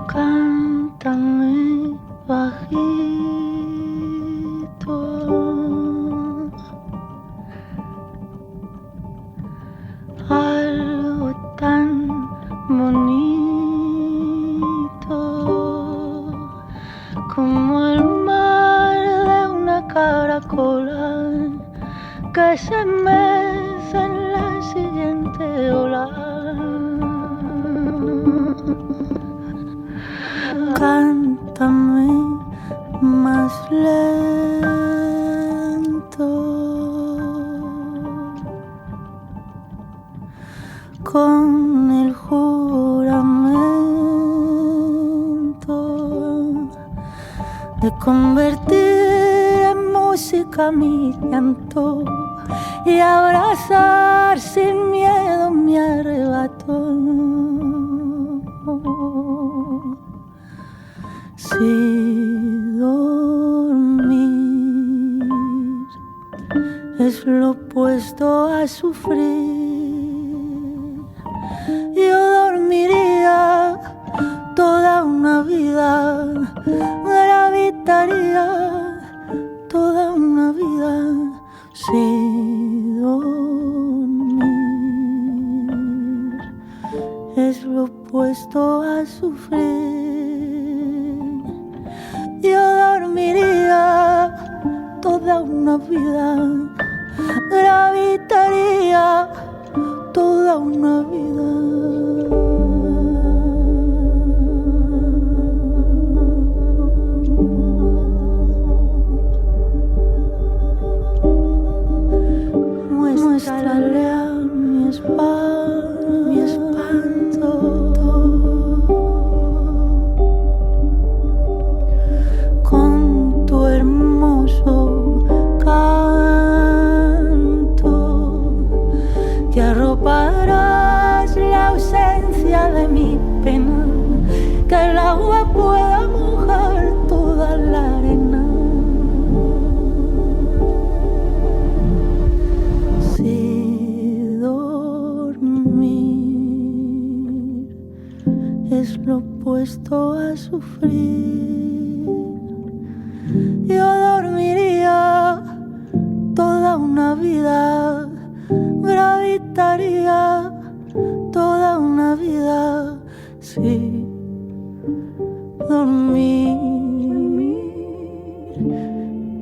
Cántame bajito algo tan bonito como el mar. la cola que se mece en la siguiente ola. Cántame más lento, con el juramento de convertir en música mi llanto y abrazar sin miedo mi arrebato. Si dormir es lo opuesto a sufrir, yo dormiría toda una vida, gravitaría toda una vida. Si dormir es lo opuesto a sufrir, yo dormiría toda una vida, gravitaría toda una vida. Muéstrale a mi espanto, con tu hermoso canto, que arroparás la ausencia de mi pena, que el agua pueda mojar toda la arena. Es lo opuesto a sufrir, yo dormiría toda una vida, gravitaría toda una vida. Si dormir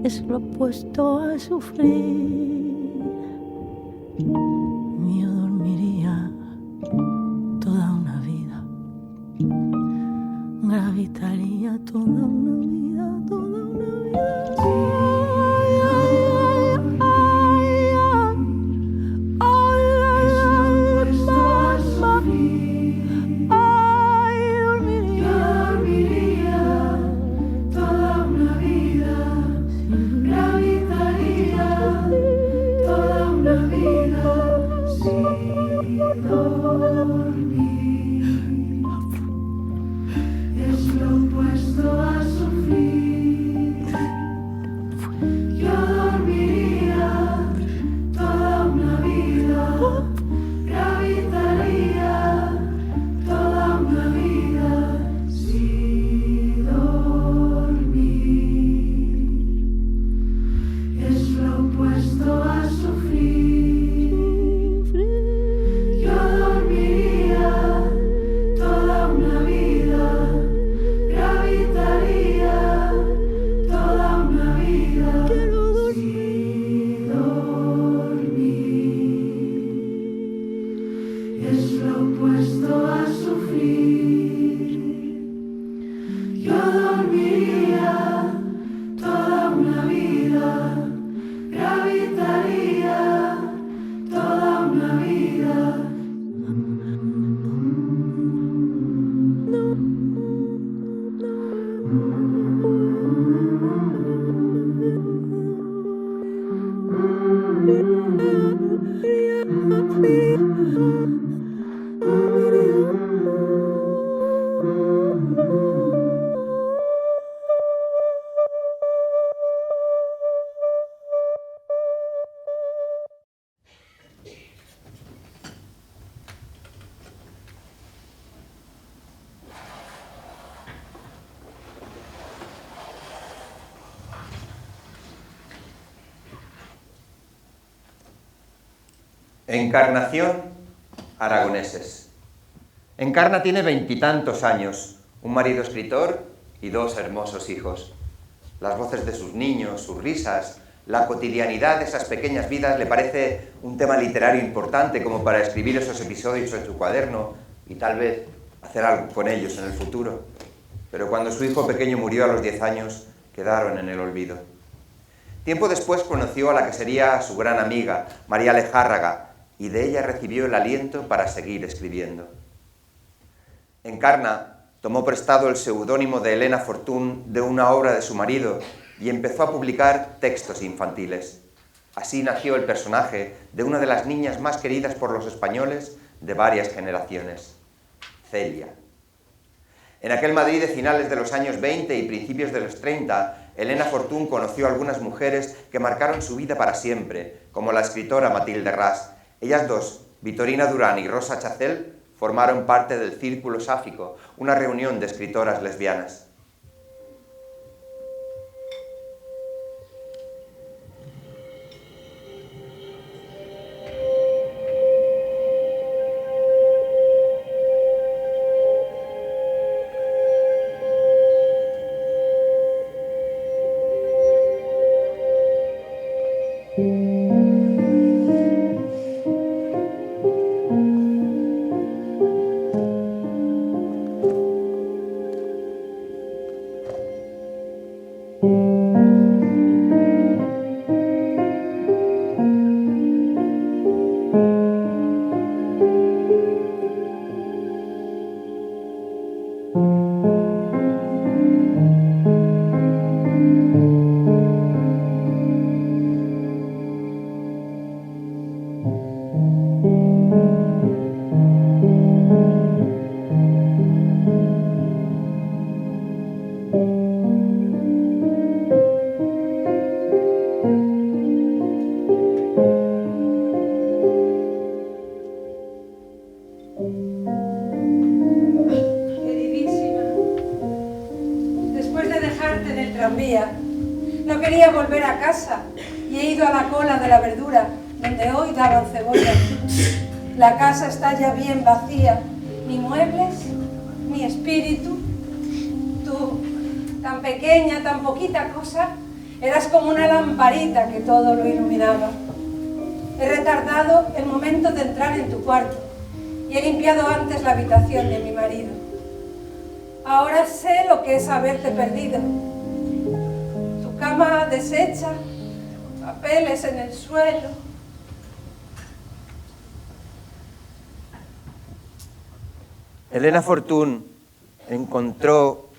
es lo opuesto a sufrir, yo dormiría toda una vida, gravitaría toda una vida, toda una vida. Encarnación, aragoneses. Encarna tiene 20 y tantos años, un marido escritor y 2 hermosos hijos. Las voces de sus niños, sus risas, La cotidianidad de esas pequeñas vidas le parece un tema literario importante como para escribir esos episodios en su cuaderno y tal vez hacer algo con ellos en el futuro. Pero cuando su hijo pequeño murió a los 10 años, quedaron en el olvido. Tiempo después conoció a la que sería su gran amiga, María Lejárraga, y de ella recibió el aliento para seguir escribiendo. Encarna tomó prestado el seudónimo de Elena Fortún de una obra de su marido y empezó a publicar textos infantiles. Así nació el personaje de una de las niñas más queridas por los españoles de varias generaciones, Celia. En aquel Madrid de finales de los años 20 y principios de los 30, Elena Fortún conoció a algunas mujeres que marcaron su vida para siempre, como la escritora Matilde Ras. Ellas dos, Vitorina Durán y Rosa Chacel, formaron parte del Círculo Sáfico, una reunión de escritoras lesbianas. No quería volver a casa y he ido a la cola de la verdura, donde hoy daban cebollas. La casa está ya bien vacía, ni muebles, ni espíritu. Tú, tan pequeña, tan poquita cosa, eras como una lamparita que todo lo iluminaba. He retardado el momento de entrar en tu cuarto y he limpiado antes la habitación de mi marido. Ahora sé lo que es haberte perdido. Tu cama deshecha, papeles en el suelo. Elena Fortún encontró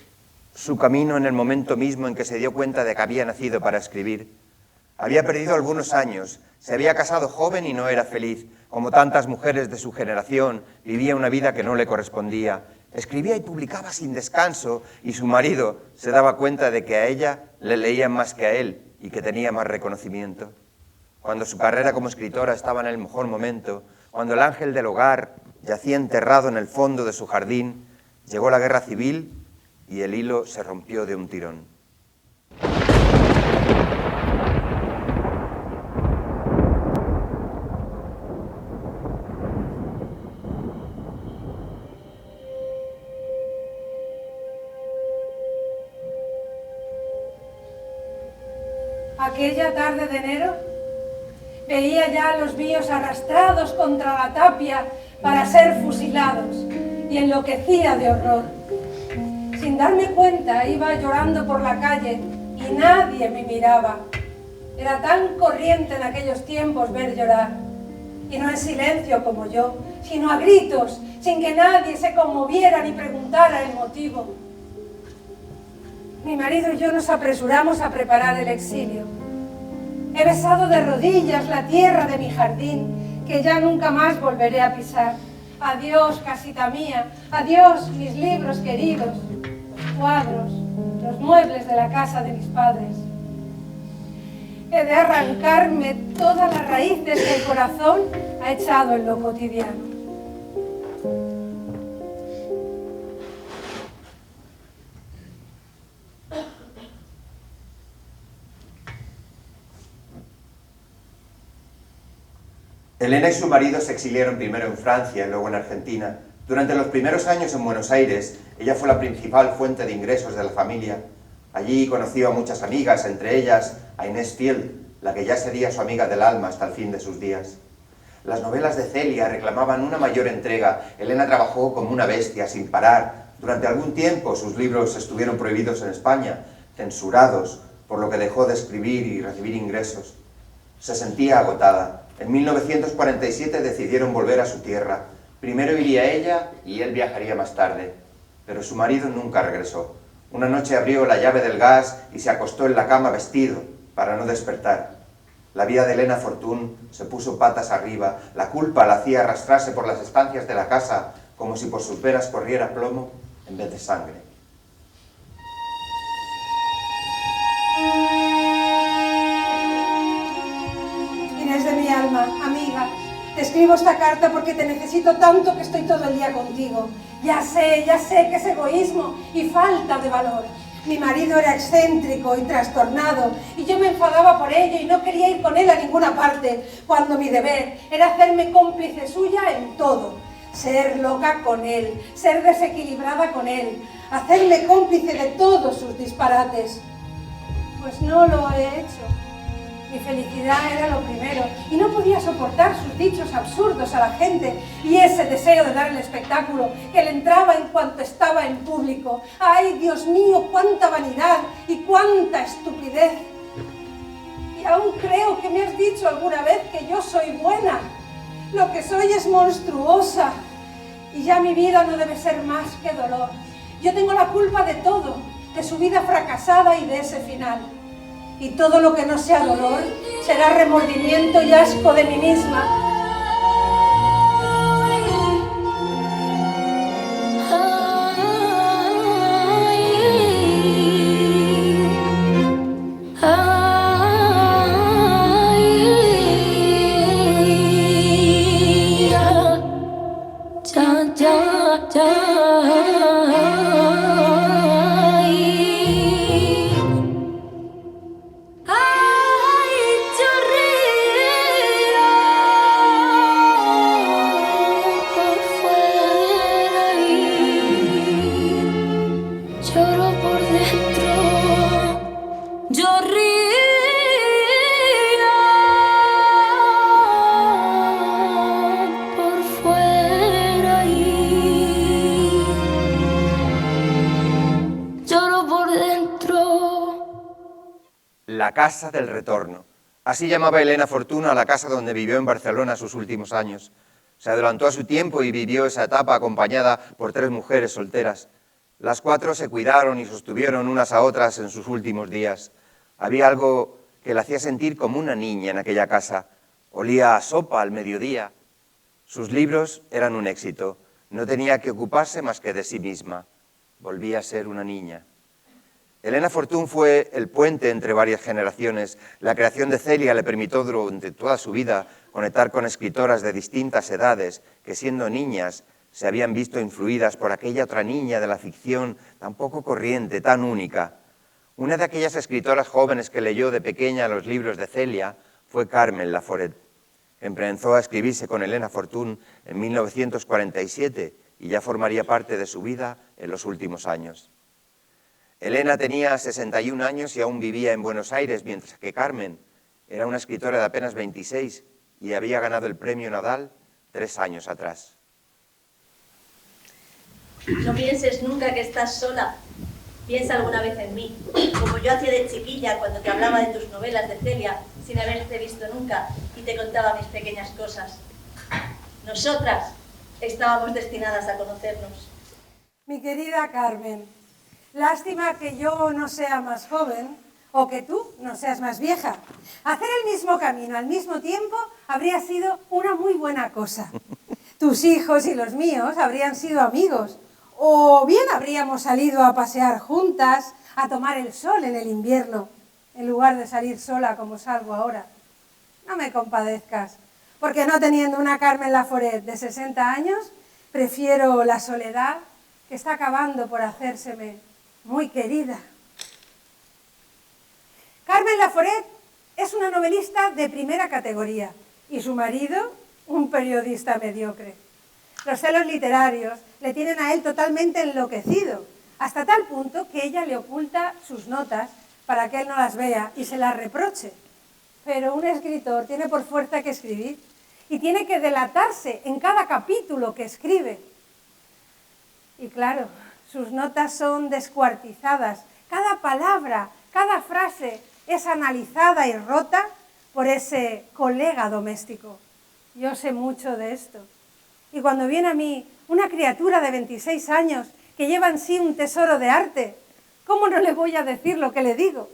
su camino en el momento mismo en que se dio cuenta de que había nacido para escribir. Había perdido algunos años, se había casado joven y no era feliz. Como tantas mujeres de su generación, vivía una vida que no le correspondía. Escribía y publicaba sin descanso y su marido se daba cuenta de que a ella le leían más que a él y que tenía más reconocimiento. Cuando su carrera como escritora estaba en el mejor momento, cuando el ángel del hogar yacía enterrado en el fondo de su jardín, llegó la guerra civil y el hilo se rompió de un tirón. Aquella tarde de enero veía ya a los míos arrastrados contra la tapia para ser fusilados y enloquecía de horror. Sin darme cuenta iba llorando por la calle y nadie me miraba. Era tan corriente en aquellos tiempos ver llorar, y no en silencio como yo, sino a gritos, sin que nadie se conmoviera ni preguntara el motivo. Mi marido y yo nos apresuramos a preparar el exilio. He besado de rodillas la tierra de mi jardín, que ya nunca más volveré a pisar. Adiós, casita mía, adiós, mis libros queridos, los cuadros, los muebles de la casa de mis padres. He de arrancarme todas las raíces que el corazón ha echado en lo cotidiano. Elena y su marido se exiliaron primero en Francia y luego en Argentina. Durante los primeros años en Buenos Aires, ella fue la principal fuente de ingresos de la familia. Allí conoció a muchas amigas, entre ellas a Inés Field, la que ya sería su amiga del alma hasta el fin de sus días. Las novelas de Celia reclamaban una mayor entrega. Elena trabajó como una bestia, sin parar. Durante algún tiempo sus libros estuvieron prohibidos en España, censurados, por lo que dejó de escribir y recibir ingresos. Se sentía agotada. En 1947 decidieron volver a su tierra. Primero iría ella y él viajaría más tarde. Pero su marido nunca regresó. Una noche abrió la llave del gas y se acostó en la cama vestido, para no despertar. La vida de Elena Fortún se puso patas arriba. La culpa la hacía arrastrarse por las estancias de la casa, como si por sus venas corriera plomo en vez de sangre. Inés de mi alma, amiga, te escribo esta carta porque te necesito tanto que estoy todo el día contigo. Ya sé que es egoísmo y falta de valor. Mi marido era excéntrico y trastornado y yo me enfadaba por ello y no quería ir con él a ninguna parte, cuando mi deber era hacerme cómplice suya en todo. Ser loca con él, ser desequilibrada con él, hacerme cómplice de todos sus disparates. Pues no lo he hecho. Mi felicidad era lo primero y no podía soportar sus dichos absurdos a la gente y ese deseo de dar el espectáculo que le entraba en cuanto estaba en público. ¡Ay, Dios mío, cuánta vanidad y cuánta estupidez! Y aún creo que me has dicho alguna vez que yo soy buena. Lo que soy es monstruosa y ya mi vida no debe ser más que dolor. Yo tengo la culpa de todo, de su vida fracasada y de ese final. Y todo lo que no sea dolor será remordimiento y asco de mí misma. La casa del retorno. Así llamaba Elena Fortún a la casa donde vivió en Barcelona sus últimos años. Se adelantó a su tiempo y vivió esa etapa acompañada por 3 mujeres solteras. Las 4 se cuidaron y sostuvieron unas a otras en sus últimos días. Había algo que la hacía sentir como una niña en aquella casa. Olía a sopa al mediodía. Sus libros eran un éxito. No tenía que ocuparse más que de sí misma. Volvía a ser una niña. Elena Fortún fue el puente entre varias generaciones. La creación de Celia le permitió durante toda su vida conectar con escritoras de distintas edades que, siendo niñas, se habían visto influidas por aquella otra niña de la ficción tan poco corriente, tan única. Una de aquellas escritoras jóvenes que leyó de pequeña los libros de Celia fue Carmen Laforet. Empezó a escribirse con Elena Fortún en 1947 y ya formaría parte de su vida en los últimos años. Elena tenía 61 años y aún vivía en Buenos Aires, mientras que Carmen era una escritora de apenas 26 y había ganado el premio Nadal 3 años atrás. No pienses nunca que estás sola. Piensa alguna vez en mí, como yo hacía de chiquilla cuando te hablaba de tus novelas de Celia, sin haberte visto nunca, y te contaba mis pequeñas cosas. Nosotras estábamos destinadas a conocernos. Mi querida Carmen, lástima que yo no sea más joven o que tú no seas más vieja. Hacer el mismo camino al mismo tiempo habría sido una muy buena cosa. Tus hijos y los míos habrían sido amigos, o bien habríamos salido a pasear juntas, a tomar el sol en el invierno, en lugar de salir sola como salgo ahora. No me compadezcas, porque no teniendo una Carmen Laforet de 60 años, prefiero la soledad que está acabando por hacérseme muy querida. Carmen Laforet es una novelista de primera categoría y su marido un periodista mediocre. Los celos literarios le tienen a él totalmente enloquecido, hasta tal punto que ella le oculta sus notas para que él no las vea y se las reproche. Pero un escritor tiene por fuerza que escribir y tiene que delatarse en cada capítulo que escribe. Y claro, sus notas son descuartizadas. Cada palabra, cada frase es analizada y rota por ese colega doméstico. Yo sé mucho de esto. Y cuando viene a mí una criatura de 26 años que lleva en sí un tesoro de arte, ¿cómo no le voy a decir lo que le digo?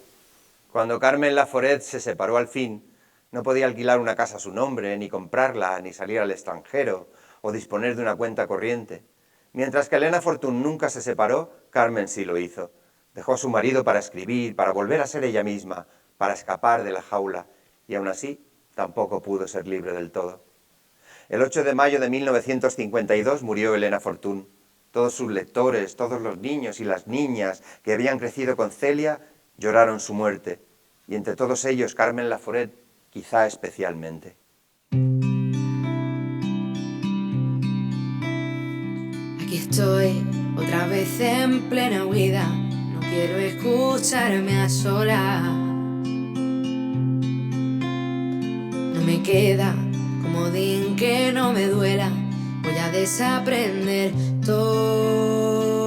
Cuando Carmen Laforet se separó al fin, no podía alquilar una casa a su nombre, ni comprarla, ni salir al extranjero, o disponer de una cuenta corriente. Mientras que Elena Fortún nunca se separó, Carmen sí lo hizo. Dejó a su marido para escribir, para volver a ser ella misma, para escapar de la jaula, y aún así tampoco pudo ser libre del todo. El 8 de mayo de 1952 murió Elena Fortún. Todos sus lectores, todos los niños y las niñas que habían crecido con Celia, lloraron su muerte, y entre todos ellos Carmen Laforet, quizá especialmente. Aquí estoy, otra vez en plena huida. No quiero escucharme a solas. No me queda comodín que no me duela. Voy a desaprender todo.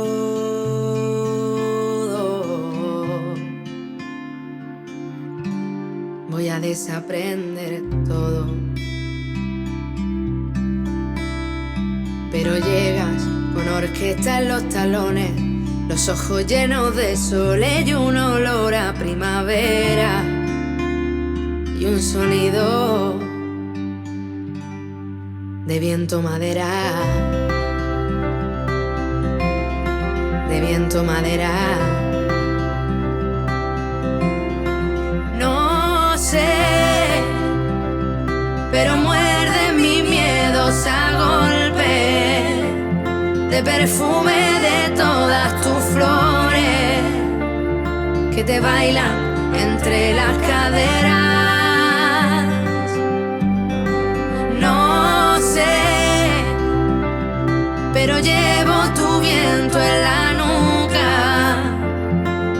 Voy a desaprender todo. Pero llegas con orquesta en los talones, los ojos llenos de sol y un olor a primavera y un sonido de viento madera, de viento madera. No sé, pero muerde mi miedosa golpe de perfume de todas tus flores que te bailan entre las caderas. No sé, pero llevo tu viento en la nuca.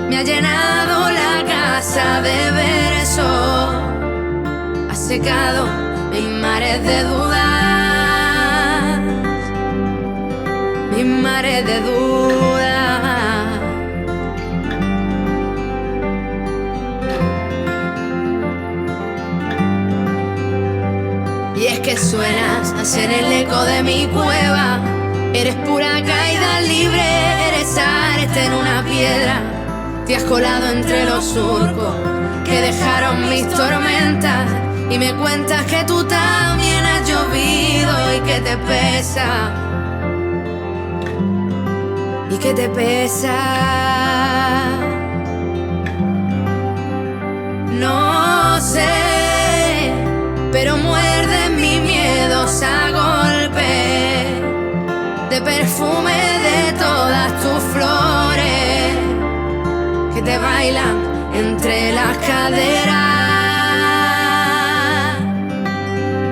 Me ha llenado la casa de versos, ha secado mis mares de dudas, mis mares de dudas. Y es que suenas a ser el eco de mi cueva. Eres pura caída libre, eres arte en una piedra. Te has colado entre los surcos que dejaron mis tormentas. Y me cuentas que tú también has llovido y que te pesa. Y que te pesa. No sé, pero muerde mi miedosa golpe de perfume de todas tus flores que te bailan entre las caderas.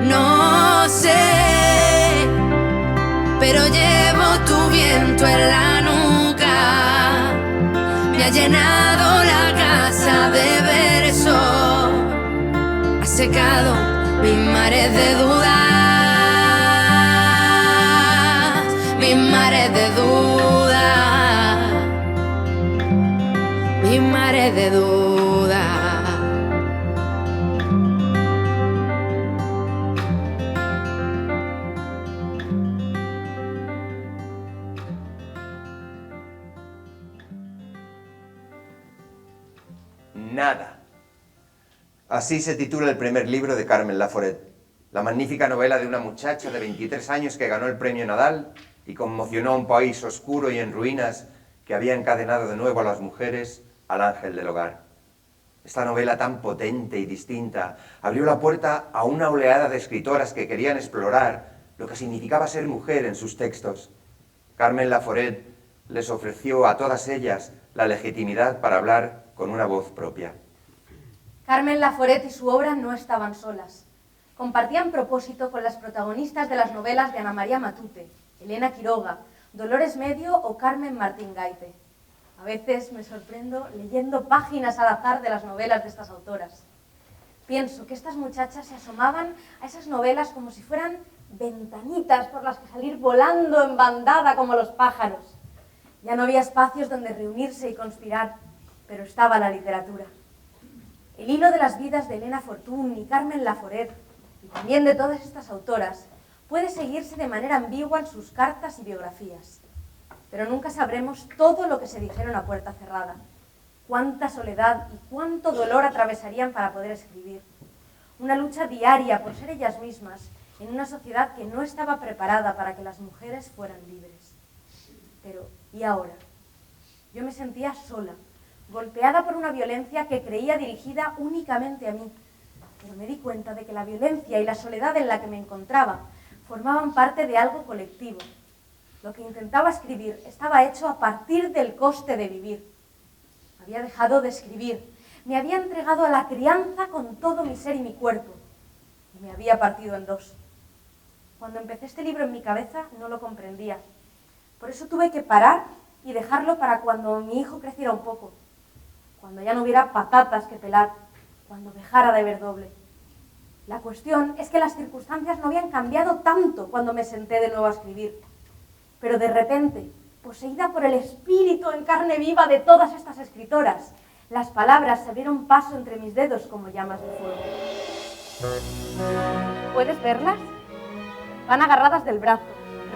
No sé, pero llevo tu viento en la nuca. Me ha llenado la casa de versos, ha secado mis mares de dudas, mis mares de dudas, mis mares de dudas. Nada. Así se titula el primer libro de Carmen Laforet, la magnífica novela de una muchacha de 23 años que ganó el premio Nadal y conmocionó a un país oscuro y en ruinas que había encadenado de nuevo a las mujeres al ángel del hogar. Esta novela tan potente y distinta abrió la puerta a una oleada de escritoras que querían explorar lo que significaba ser mujer en sus textos. Carmen Laforet les ofreció a todas ellas la legitimidad para hablar con una voz propia. Carmen Laforet y su obra no estaban solas. Compartían propósito con las protagonistas de las novelas de Ana María Matute, Elena Quiroga, Dolores Medio o Carmen Martín Gaite. A veces me sorprendo leyendo páginas al azar de las novelas de estas autoras. Pienso que estas muchachas se asomaban a esas novelas como si fueran ventanitas por las que salir volando en bandada como los pájaros. Ya no había espacios donde reunirse y conspirar, pero estaba la literatura. El hilo de las vidas de Elena Fortún y Carmen Laforet, y también de todas estas autoras, puede seguirse de manera ambigua en sus cartas y biografías. Pero nunca sabremos todo lo que se dijeron a puerta cerrada. Cuánta soledad y cuánto dolor atravesarían para poder escribir. Una lucha diaria por ser ellas mismas en una sociedad que no estaba preparada para que las mujeres fueran libres. Pero, ¿y ahora? Yo me sentía sola, golpeada por una violencia que creía dirigida únicamente a mí. Pero me di cuenta de que la violencia y la soledad en la que me encontraba formaban parte de algo colectivo. Lo que intentaba escribir estaba hecho a partir del coste de vivir. Había dejado de escribir, me había entregado a la crianza con todo mi ser y mi cuerpo, y me había partido en dos. Cuando empecé este libro en mi cabeza no lo comprendía. Por eso tuve que parar y dejarlo para cuando mi hijo creciera un poco, cuando ya no hubiera patatas que pelar, cuando dejara de ver doble. La cuestión es que las circunstancias no habían cambiado tanto cuando me senté de nuevo a escribir. Pero de repente, poseída por el espíritu en carne viva de todas estas escritoras, las palabras se abrieron paso entre mis dedos como llamas de fuego. ¿Puedes verlas? Van agarradas del brazo,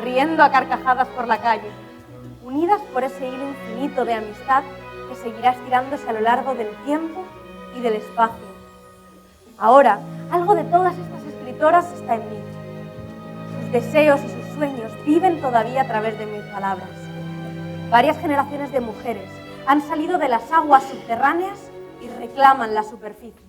riendo a carcajadas por la calle, unidas por ese hilo infinito de amistad que seguirá estirándose a lo largo del tiempo y del espacio. Ahora, algo de todas estas escritoras está en mí. Sus deseos y sus sueños viven todavía a través de mis palabras. Varias generaciones de mujeres han salido de las aguas subterráneas y reclaman la superficie.